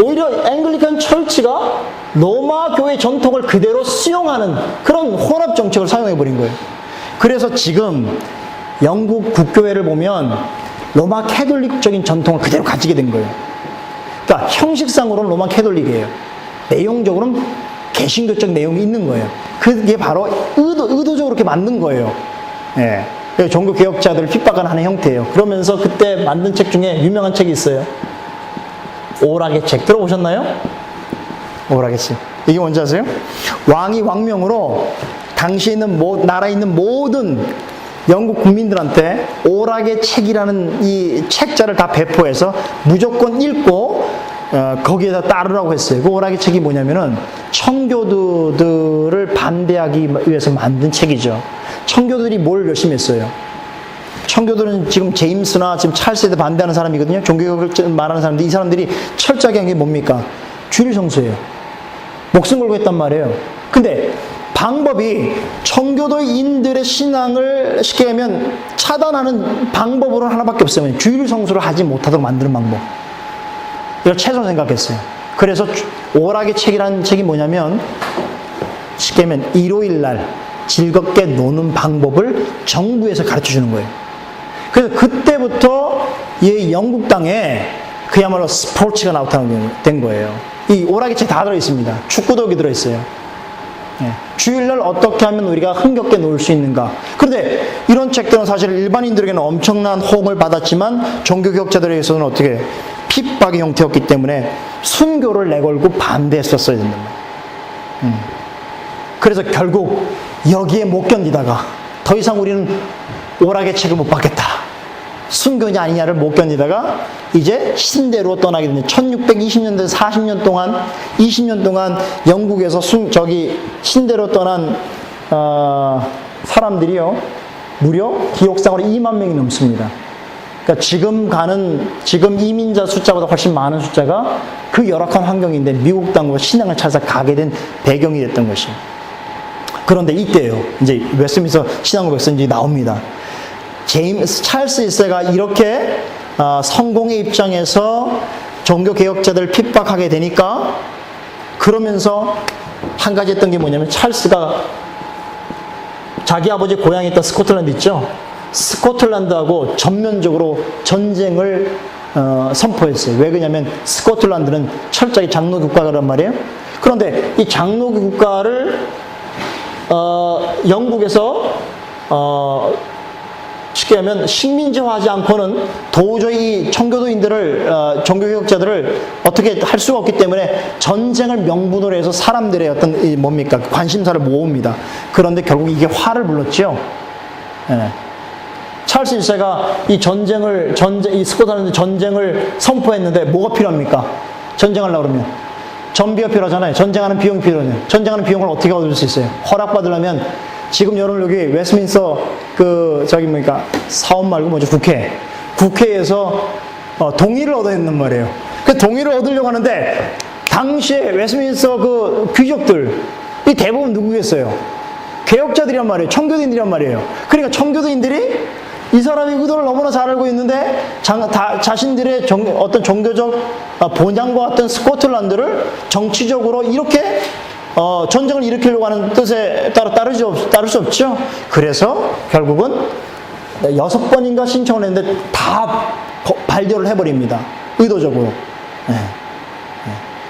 오히려 앵글리칸 철치가 로마 교회 전통을 그대로 수용하는 그런 혼합 정책을 사용해버린 거예요. 그래서 지금 영국 국교회를 보면 로마 캐톨릭적인 전통을 그대로 가지게 된 거예요. 그러니까 형식상으로는 로마 캐톨릭이에요. 내용적으로는 개신교적 내용이 있는 거예요. 그게 바로 의도적으로 그렇게 만든 거예요. 예. 종교 개혁자들을 핍박하는 형태예요. 그러면서 그때 만든 책 중에 유명한 책이 있어요. 오락의 책 들어보셨나요? 오락의 책. 이게 뭔지 아세요? 왕이 왕명으로 당시에 있는 나라에 있는 모든 영국 국민들한테 오락의 책이라는 이 책자를 다 배포해서 무조건 읽고 거기에다 따르라고 했어요. 그 오락의 책이 뭐냐면은 청교도들을 반대하기 위해서 만든 책이죠. 청교도들이 뭘 열심히 했어요? 청교도는 지금 제임스나 지금 찰스에 반대하는 사람이거든요. 종교개혁을 말하는 사람들, 이 사람들이 철저하게 한 게 뭡니까? 주일 성수예요. 목숨 걸고 했단 말이에요. 근데 방법이 청교도인들의 신앙을 쉽게 하면 차단하는 방법으로는 하나밖에 없어요. 주일 성수를 하지 못하도록 만드는 방법. 이걸 최소 생각했어요. 그래서 오락의 책이라는 책이 뭐냐면 쉽게 하면 일요일 날 즐겁게 노는 방법을 정부에서 가르쳐 주는 거예요. 그래서 그때부터 이 영국 땅에 그야말로 스포츠가 나타나게 거예요. 이 오락의 책 다 들어있습니다. 축구도 여기 들어있어요. 네. 주일날 어떻게 하면 우리가 흥겹게 놀 수 있는가. 그런데 이런 책들은 사실 일반인들에게는 엄청난 호응을 받았지만 종교개혁자들에게서는 어떻게 핍박의 형태였기 때문에 순교를 내걸고 반대했었어야 된단 말이에요. 그래서 결국 여기에 못 견디다가 더 이상 우리는 오락의 책을 못 받겠다. 순교냐 아니냐를 못 견디다가 이제 신대로 떠나게 됩니다. 1620년대 40년 동안 20년 동안 영국에서 신대로 떠난 사람들이요 무려 기록상으로 2만 명이 넘습니다. 그러니까 지금 이민자 숫자보다 훨씬 많은 숫자가 그 열악한 환경인데 미국 땅으로 신앙을 찾아 가게 된 배경이 됐던 것이에요. 그런데 이때요, 이제 웨스트민스터 신앙고백서 이제 나옵니다. 찰스 1세가 이렇게 성공의 입장에서 종교 개혁자들을 핍박하게 되니까 그러면서 한 가지 했던 게 뭐냐면 찰스가 자기 아버지 고향이 있던 스코틀랜드 있죠? 스코틀랜드하고 전면적으로 전쟁을 선포했어요. 왜 그러냐면 스코틀랜드는 철저히 장로 국가란 말이에요. 그런데 이 장로 국가를 영국에서 쉽게 하면 식민지화하지 않고는 도저히 청교도인들을 종교개혁자들을 어떻게 할 수가 없기 때문에 전쟁을 명분으로 해서 사람들의 어떤 이 뭡니까 관심사를 모읍니다. 그런데 결국 이게 화를 불렀죠. 예. 찰스 1세가 이 이 스코틀랜드 전쟁을 선포했는데 뭐가 필요합니까? 전쟁하려고 그러면 전비가 필요하잖아요. 전쟁하는 비용이 필요하잖아요. 전쟁하는 비용을 어떻게 얻을 수 있어요? 허락받으려면 지금 여러분 여기 웨스트민스터 사원 말고 뭐죠? 국회에서 동의를 얻어야 된단 말이에요. 그 동의를 얻으려고 하는데 당시에 웨스트민스터 그 귀족들 이 대부분 누구겠어요? 개혁자들이란 말이에요. 청교도인들이란 말이에요. 그러니까 청교도인들이 이 사람의 의도를 너무나 잘 알고 있는데 자신들의 어떤 종교적 본향과 같은 스코틀랜드를 정치적으로 이렇게 전쟁을 일으키려고 하는 뜻에 따를 수 없죠. 그래서 결국은 6번인가 신청을 했는데 다 발표를 해버립니다. 의도적으로.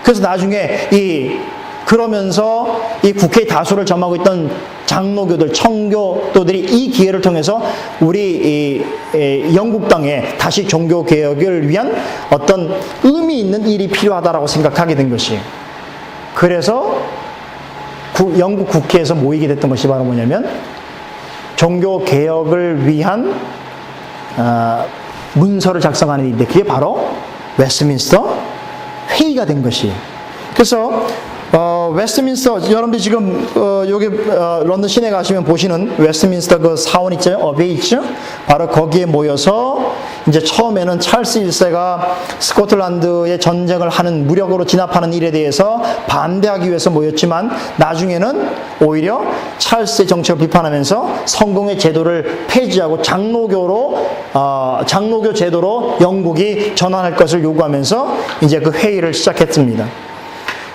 그래서 나중에 그러면서 이 국회의 다수를 점하고 있던 장로교들, 청교도들이 이 기회를 통해서 우리 영국 땅에 다시 종교개혁을 위한 어떤 의미 있는 일이 필요하다라고 생각하게 된 것이. 그래서 영국 국회에서 모이게 됐던 것이 바로 뭐냐면 종교개혁을 위한 문서를 작성하는 일인데 그게 바로 웨스트민스터 회의가 된 것이. 그래서 웨스트민스터 여러분들이 지금 여기 런던 시내 가시면 보시는 웨스트민스터 그 사원 있죠? 어베이 있죠? 바로 거기에 모여서 이제 처음에는 찰스 1세가 스코틀랜드의 전쟁을 하는 무력으로 진압하는 일에 대해서 반대하기 위해서 모였지만 나중에는 오히려 찰스의 정책을 비판하면서 성공의 제도를 폐지하고 장로교 제도로 영국이 전환할 것을 요구하면서 이제 그 회의를 시작했습니다.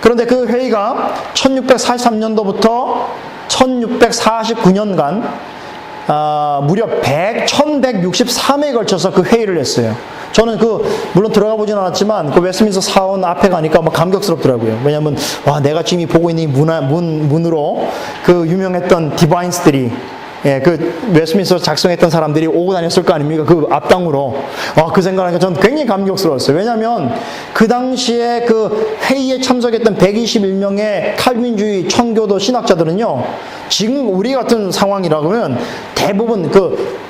그런데 그 회의가 1643년도부터 1649년간 무려 1163회에 걸쳐서 그 회의를 했어요. 저는 물론 들어가 보진 않았지만 그 웨스트민스터 사원 앞에 가니까 막 감격스럽더라고요. 왜냐하면 내가 지금 보고 있는 이 문으로 그 유명했던 디바인스들이 웨스트민스터 작성했던 사람들이 오고 다녔을 거 아닙니까? 그 앞당으로. 그 생각하니까 저는 굉장히 감격스러웠어요. 왜냐하면 그 당시에 그 회의에 참석했던 121명의 칼빈주의 청교도 신학자들은요, 지금 우리 같은 상황이라면 대부분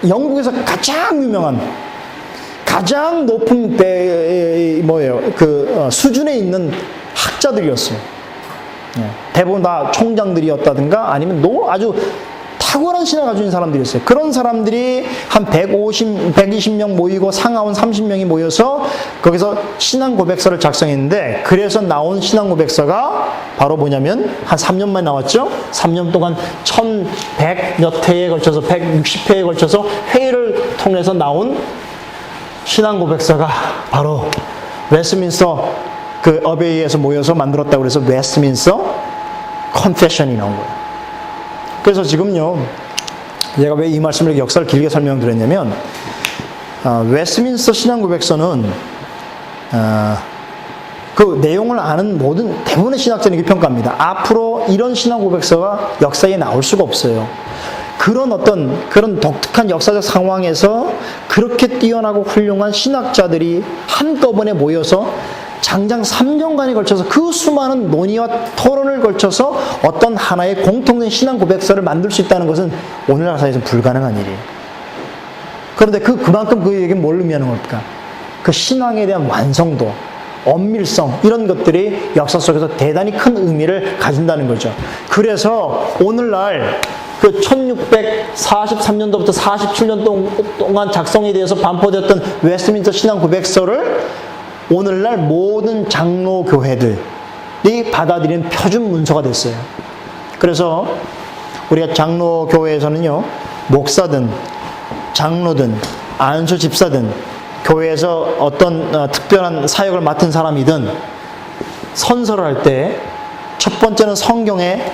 영국에서 가장 유명한, 가장 높은 수준에 있는 학자들이었어요. 대부분 다 총장들이었다든가 아니면 아주 탁월한 신앙을 가지고 있는 사람들이었어요. 그런 사람들이 한 120명 모이고 상하원 30명이 모여서 거기서 신앙 고백서를 작성했는데 그래서 나온 신앙 고백서가 바로 뭐냐면 한 3년 만에 나왔죠. 3년 동안 1100몇 회에 걸쳐서 160회에 걸쳐서 회의를 통해서 나온 신앙 고백서가 바로 웨스트민스터 어베이에서 모여서 만들었다고 그래서 웨스트민스터 컨페션이 나온 거예요. 그래서 지금요, 제가 왜 이 말씀을 역사를 길게 설명드렸냐면, 웨스트민스터 신앙고백서는, 그 내용을 아는 대부분의 신학자는 이렇게 평가합니다. 앞으로 이런 신앙고백서가 역사에 나올 수가 없어요. 그런 독특한 역사적 상황에서 그렇게 뛰어나고 훌륭한 신학자들이 한꺼번에 모여서 장장 3년간에 걸쳐서 그 수많은 논의와 토론을 걸쳐서 어떤 하나의 공통된 신앙 고백서를 만들 수 있다는 것은 오늘날 사회에서는 불가능한 일이에요. 그런데 그만큼 그 얘기는 뭘 의미하는 겁니까? 그 신앙에 대한 완성도, 엄밀성 이런 것들이 역사 속에서 대단히 큰 의미를 가진다는 거죠. 그래서 오늘날 그 1643년도부터 47년 동안 작성에 대해서 반포되었던 웨스트민스터 신앙 고백서를 오늘날 모든 장로교회들이 받아들이는 표준 문서가 됐어요. 그래서 우리가 장로교회에서는요, 목사든 장로든 안수 집사든 교회에서 어떤 특별한 사역을 맡은 사람이든 선서를 할 때 첫 번째는 성경에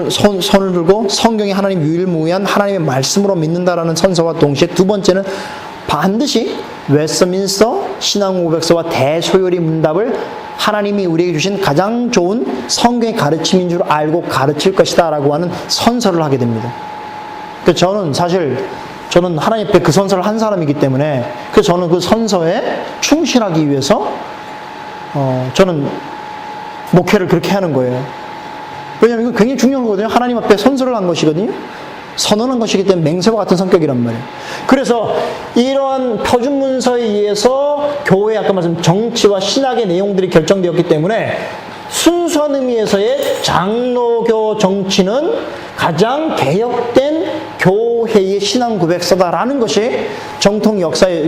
손을 들고 성경이 하나님 유일무이한 하나님의 말씀으로 믿는다라는 선서와 동시에 두 번째는 반드시 웨스트민스터 신앙고백서와 대소요리 문답을 하나님이 우리에게 주신 가장 좋은 성경의 가르침인 줄 알고 가르칠 것이다 라고 하는 선서를 하게 됩니다. 저는 사실 하나님 앞에 그 선서를 한 사람이기 때문에 저는 그 선서에 충실하기 위해서 저는 목회를 그렇게 하는 거예요. 왜냐하면 이건 굉장히 중요한 거거든요. 하나님 앞에 선서를 한 것이거든요. 선언한 것이기 때문에 맹세와 같은 성격이란 말이에요. 그래서 이러한 표준 문서에 의해서 교회의 아까 말씀 정치와 신학의 내용들이 결정되었기 때문에 순수한 의미에서의 장로교 정치는 가장 개혁된 교회의 신앙 고백서다라는 것이 정통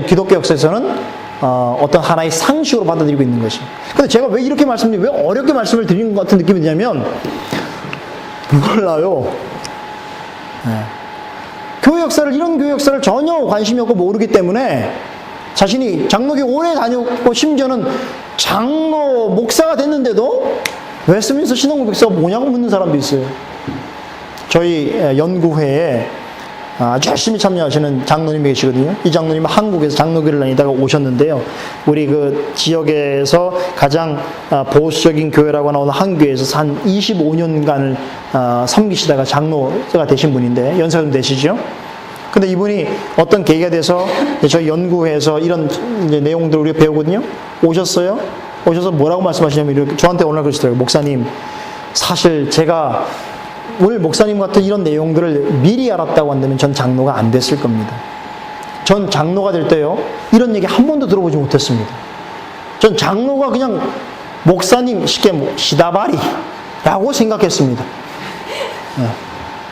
기독교 역사에서는 어떤 하나의 상식으로 받아들이고 있는 것이에요. 근데 제가 왜 이렇게 왜 어렵게 말씀을 드리는 것 같은 느낌이 드냐면, 몰라요. 이런 교회 역사를 전혀 관심이 없고 모르기 때문에 자신이 장로교 오래 다녔고 심지어는 장로 목사가 됐는데도 웨스트민스터 신앙고백서가 뭐냐고 묻는 사람도 있어요. 저희 연구회에 아주 열심히 참여하시는 장로님이 계시거든요. 이 장로님은 한국에서 장로교를 다니다가 오셨는데요. 우리 그 지역에서 가장 보수적인 교회라고 나오는 한 교회에서 한 25년간을 섬기시다가 장로가 되신 분인데, 연세가 좀 되시죠? 근데 이분이 어떤 계기가 돼서 저희 연구회에서 이런 이제 내용들을 우리가 배우거든요. 오셔서 뭐라고 말씀하시냐면 이렇게 저한테 오늘 그러시더라고요. 목사님, 사실 제가 오늘 목사님 같은 이런 내용들을 미리 알았다고 한다면 전 장로가 안 됐을 겁니다. 전 장로가 될 때요, 이런 얘기 한 번도 들어보지 못했습니다. 전 장로가 그냥 목사님, 쉽게 시다바리라고 생각했습니다.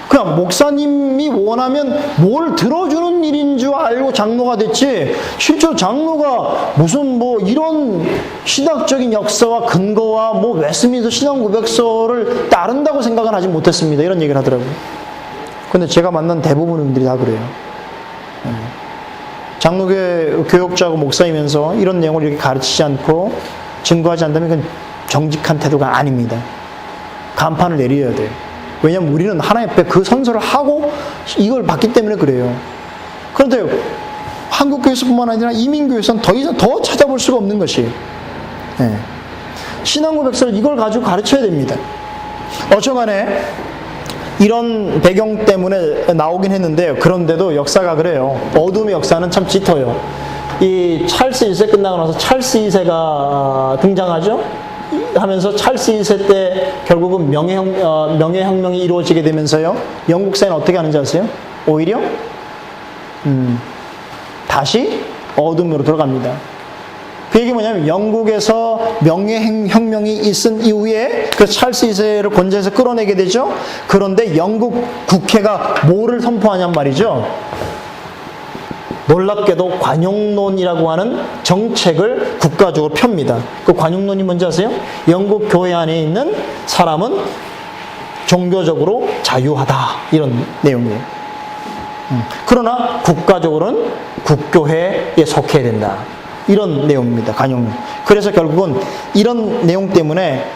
그냥 목사님이 원하면 뭘 들어주는 일인 줄 알고 장로가 됐지, 실제로 장로가 무슨 이런 신학적인 역사와 근거와 웨스트민스터 신앙고백서를 따른다고 생각은 하지 못했습니다. 이런 얘기를 하더라고요. 근데 제가 만난 대부분의 분들이 다 그래요. 장로교 교역자고 목사이면서 이런 내용을 이렇게 가르치지 않고 증거하지 않다면 그건 정직한 태도가 아닙니다. 간판을 내려야 돼요. 왜냐하면 우리는 하나님 앞에 그 선서를 하고 이걸 받기 때문에 그래요. 그런데 한국교회에서뿐만 아니라 이민교회에서는 더 이상 더 찾아볼 수가 없는 것이, 신앙고백서를 이걸 가지고 가르쳐야 됩니다. 어쩌간에 이런 배경 때문에 나오긴 했는데요. 그런데도 역사가 그래요. 어둠의 역사는 참 짙어요. 이 찰스 1세 끝나고 나서 찰스 2세가 등장하죠. 하면서 찰스 2세 때 결국은 명예혁명이 이루어지게 되면서요, 영국 사회는 어떻게 하는지 아세요? 오히려 다시 어둠으로 들어갑니다. 그 얘기 뭐냐면, 영국에서 명예혁명이 있은 이후에 그 찰스 2세를 권좌에서 끌어내게 되죠. 그런데 영국 국회가 뭐를 선포하냔 말이죠. 놀랍게도 관용론이라고 하는 정책을 국가적으로 펴니다. 그 관용론이 뭔지 아세요? 영국 교회 안에 있는 사람은 종교적으로 자유하다, 이런 내용이에요. 그러나 국가적으로는 국교회에 속해야 된다, 이런 내용입니다. 관용론. 그래서 결국은 이런 내용 때문에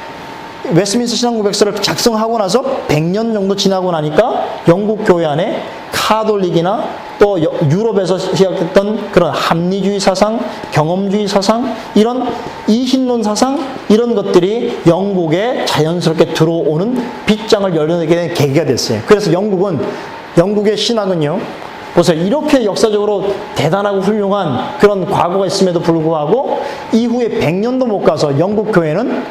웨스트민스터 신앙고백서를 작성하고 나서 100년 정도 지나고 나니까 영국 교회 안에 카톨릭이나 또 유럽에서 시작됐던 그런 합리주의 사상, 경험주의 사상, 이런 이신론 사상, 이런 것들이 영국에 자연스럽게 들어오는 빗장을 열어내게 된 계기가 됐어요. 그래서 영국의 신학은요, 보세요. 이렇게 역사적으로 대단하고 훌륭한 그런 과거가 있음에도 불구하고 이후에 100년도 못 가서 영국 교회는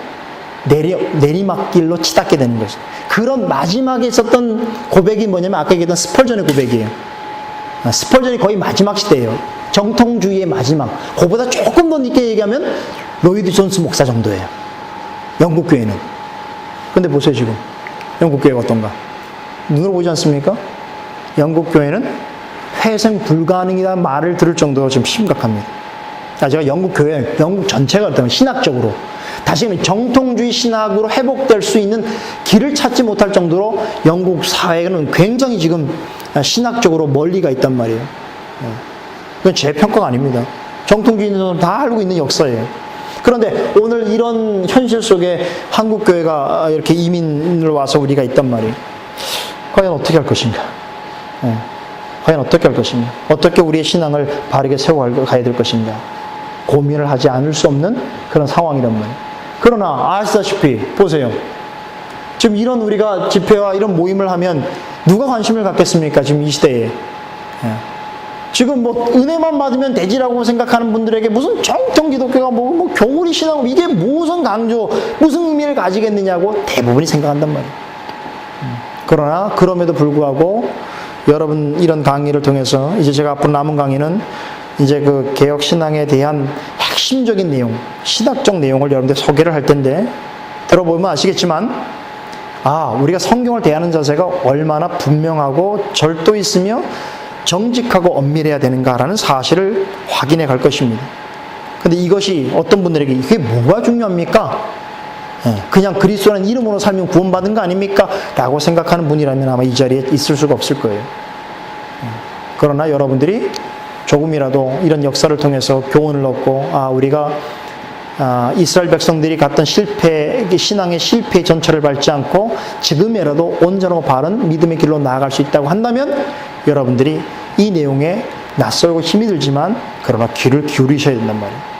내리막길로 치닫게 되는 것이죠. 그런 마지막에 있었던 고백이 뭐냐면, 아까 얘기했던 스펄전의 고백이에요. 스펄전이 거의 마지막 시대예요. 정통주의의 마지막. 그보다 조금 더 늦게 얘기하면 로이드 존스 목사 정도예요. 영국 교회는. 근데 보세요, 지금 영국 교회가 어떤가? 눈으로 보지 않습니까? 영국 교회는 회생 불가능이라는 말을 들을 정도로 좀 심각합니다. 제가 영국 전체가 어떤 신학적으로 다시 말하면 정통주의 신학으로 회복될 수 있는 길을 찾지 못할 정도로 영국 사회는 굉장히 지금 신학적으로 멀리가 있단 말이에요. 그건 제 평가가 아닙니다. 정통주의는 다 알고 있는 역사예요. 그런데 오늘 이런 현실 속에 한국교회가 이렇게 이민을 와서 우리가 있단 말이에요. 과연 어떻게 할 것인가? 과연 어떻게 할 것인가? 어떻게 우리의 신앙을 바르게 세워가야 될 것인가? 고민을 하지 않을 수 없는 그런 상황이란 말이에요. 그러나 아시다시피 보세요. 지금 이런 우리가 집회와 이런 모임을 하면 누가 관심을 갖겠습니까? 지금 이 시대에. 예. 지금 뭐 은혜만 받으면 되지라고 생각하는 분들에게 무슨 정통 기독교가 뭐 교우리 신앙 이게 무슨 강조, 무슨 의미를 가지겠느냐고 대부분이 생각한단 말이에요. 그러나 그럼에도 불구하고 여러분 이런 강의를 통해서 이제 제가 앞으로 남은 강의는 이제 그 개혁 신앙에 대한 핵심적인 내용, 신학적 내용을 여러분들 소개를 할 텐데 들어보면 아시겠지만 우리가 성경을 대하는 자세가 얼마나 분명하고 절도 있으며 정직하고 엄밀해야 되는가라는 사실을 확인해 갈 것입니다. 근데 이것이 어떤 분들에게 이게 뭐가 중요합니까? 그냥 그리스도라는 이름으로 살면 구원받은 거 아닙니까? 라고 생각하는 분이라면 아마 이 자리에 있을 수가 없을 거예요. 그러나 여러분들이 조금이라도 이런 역사를 통해서 교훈을 얻고 우리가 이스라엘 백성들이 갔던 신앙의 실패의 전철을 밟지 않고 지금이라도 온전하고 바른 믿음의 길로 나아갈 수 있다고 한다면 여러분들이 이 내용에 낯설고 힘이 들지만 그러나 귀를 기울이셔야 된단 말이에요.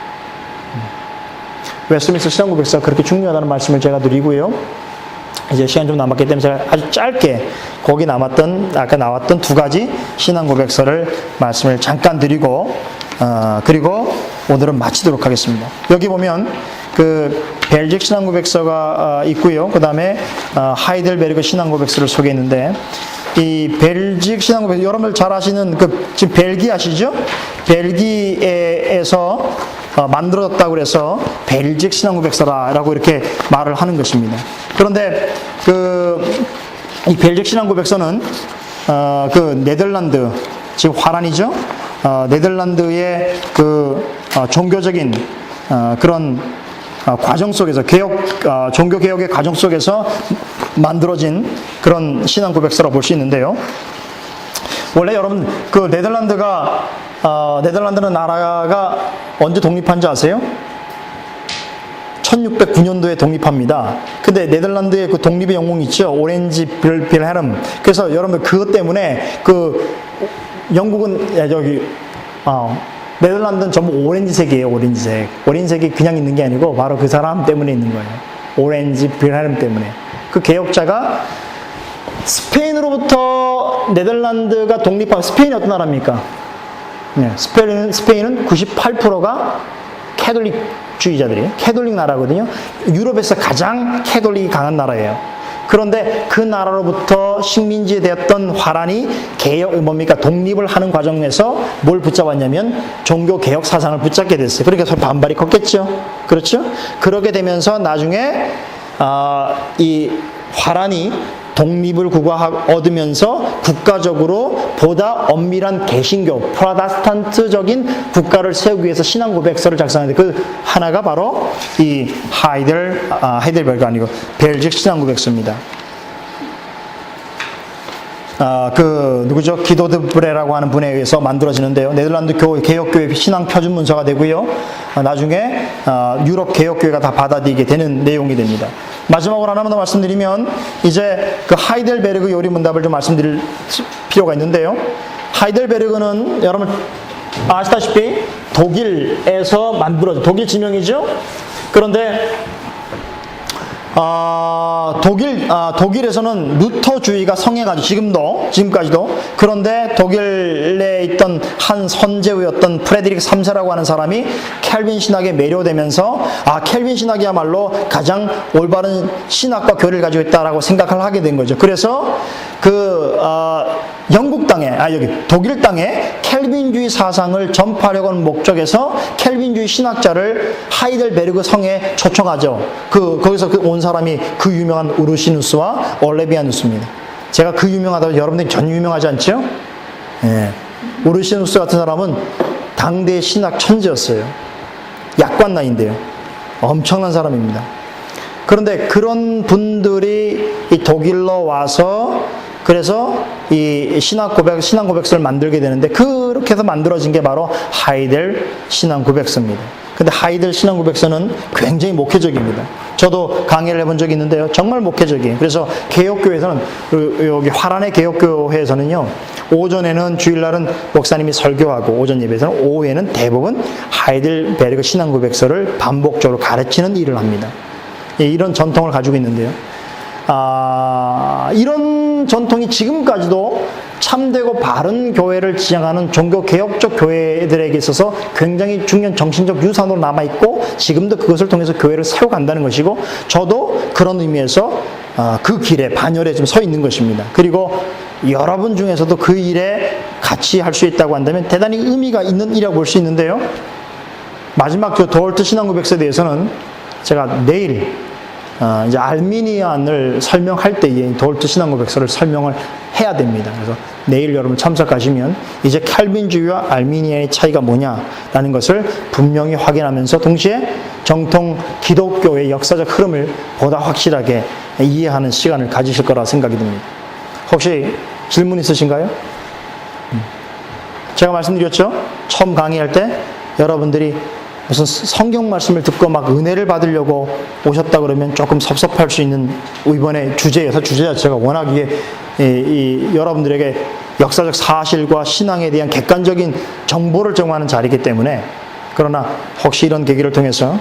웨스트민스터 신앙고백서가 그렇게 중요하다는 말씀을 제가 드리고요. 이제 시간 좀 남았기 때문에 제가 아주 짧게 거기 아까 나왔던 두 가지 신앙고백서를 말씀을 잠깐 드리고 그리고 오늘은 마치도록 하겠습니다. 여기 보면 그 벨직 신앙고백서가 있고요. 그 다음에 하이델베르그 신앙고백서를 소개했는데 이 벨직 신앙고백서 여러분들 잘 아시는 지금 벨기 아시죠? 벨기에에서 만들어졌다고 그래서 벨직 신앙고백서라고 이렇게 말을 하는 것입니다. 그런데 이 벨직 신앙고백서는 그 네덜란드 지금 화란이죠? 네덜란드의 종교적인 그런 과정 속에서 종교 개혁의 과정 속에서 만들어진 그런 신앙 고백서라고 볼 수 있는데요. 원래 여러분 네덜란드는 나라가 언제 독립한 줄 아세요? 1609년도에 독립합니다. 근데 네덜란드의 그 독립의 영웅이 있죠. 오렌지 빌헤름. 그래서 여러분들 그것 때문에 영국은 네덜란드는 전부 오렌지색이에요. 오렌지색이 그냥 있는 게 아니고 바로 그 사람 때문에 있는 거예요. 오렌지 빌헤름 때문에. 그 개혁자가 스페인으로부터 네덜란드가 독립한 스페인이 어떤 나라입니까? 네, 스페인은 98%가 캐톨릭주의자들이에요. 캐톨릭 나라거든요. 유럽에서 가장 캐톨릭이 강한 나라예요. 그런데 그 나라로부터 식민지 되었던 화란이 독립을 하는 과정에서 뭘 붙잡았냐면 종교 개혁 사상을 붙잡게 됐어요. 그러니까 서로 반발이 컸겠죠. 그렇죠? 그러게 되면서 나중에 이 화란이 독립을 얻으면서 국가적으로 보다 엄밀한 개신교, 프로테스탄트적인 국가를 세우기 위해서 신앙 고백서를 작성하는데 그 하나가 바로 이 하이델베르그 아니고 벨직 신앙 고백서입니다. 누구죠? 기도드 브레라고 하는 분에 의해서 만들어지는데요. 네덜란드 개혁교회 신앙 표준 문서가 되고요. 나중에 유럽 개혁교회가 다 받아들이게 되는 내용이 됩니다. 마지막으로 하나만 더 말씀드리면 이제 그 하이델베르그 요리문답을 좀 말씀드릴 필요가 있는데요. 하이델베르그는 여러분 아시다시피 독일에서 만들어진 독일 지명이죠. 그런데 독일에서는 루터주의가 성행하죠. 지금까지도. 그런데 독일에 있던 한 선제우였던 프레드릭 3세라고 하는 사람이 켈빈 신학에 매료되면서 켈빈 신학이야말로 가장 올바른 신학과 교리를 가지고 있다라고 생각을 하게 된 거죠. 그래서 독일 땅에 켈빈주의 사상을 전파하려고 하는 목적에서 켈빈주의 신학자를 하이델베르그 성에 초청하죠. 거기서 온 사람이 그 유명한 우르시누스와 올레비아누스입니다. 제가 그 유명하다고 여러분들이 전 유명하지 않죠? 예. 우르시누스 같은 사람은 당대의 신학 천재였어요. 약관나인데요. 엄청난 사람입니다. 그런데 그런 분들이 이 독일로 와서 그래서 이 신앙 고백서를 만들게 되는데 그렇게 해서 만들어진 게 바로 하이델 신앙 고백서입니다. 근데 하이델 신앙고백서는 굉장히 목회적입니다. 저도 강의를 해본 적이 있는데요. 정말 목회적이에요. 그래서 개혁교회에서는, 여기 화란의 개혁교회에서는요, 오전에는 주일날은 목사님이 설교하고 오전 예배에서는 오후에는 대부분 하이델베르그 신앙고백서를 반복적으로 가르치는 일을 합니다. 예, 이런 전통을 가지고 있는데요. 이런 전통이 지금까지도 참되고 바른 교회를 지향하는 종교개혁적 교회들에게 있어서 굉장히 중요한 정신적 유산으로 남아있고 지금도 그것을 통해서 교회를 세워간다는 것이고 저도 그런 의미에서 그 길에 반열에 좀 서 있는 것입니다. 그리고 여러분 중에서도 그 일에 같이 할 수 있다고 한다면 대단히 의미가 있는 일이라고 볼 수 있는데요. 마지막 저 도얼트 신앙고백서에 대해서는 제가 내일 이제 알미니안을 설명할 때에 도얼트 신앙고백서를 설명을 해야 됩니다. 그래서 내일 여러분 참석하시면 이제 칼빈주의와 알미니안의 차이가 뭐냐라는 것을 분명히 확인하면서 동시에 정통 기독교의 역사적 흐름을 보다 확실하게 이해하는 시간을 가지실 거라 생각이 듭니다. 혹시 질문 있으신가요? 제가 말씀드렸죠? 처음 강의할 때 여러분들이 무슨 성경 말씀을 듣고 막 은혜를 받으려고 오셨다 그러면 조금 섭섭할 수 있는 이번에 주제에서 주제 자체가 워낙 이게 여러분들에게 역사적 사실과 신앙에 대한 객관적인 정보를 제공하는 자리이기 때문에 그러나 혹시 이런 계기를 통해서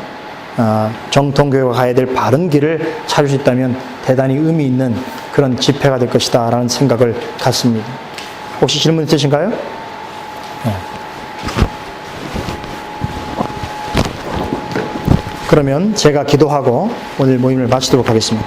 정통교회가 가야 될 바른 길을 찾을 수 있다면 대단히 의미 있는 그런 집회가 될 것이다 라는 생각을 갖습니다. 혹시 질문 있으신가요? 네. 그러면 제가 기도하고 오늘 모임을 마치도록 하겠습니다.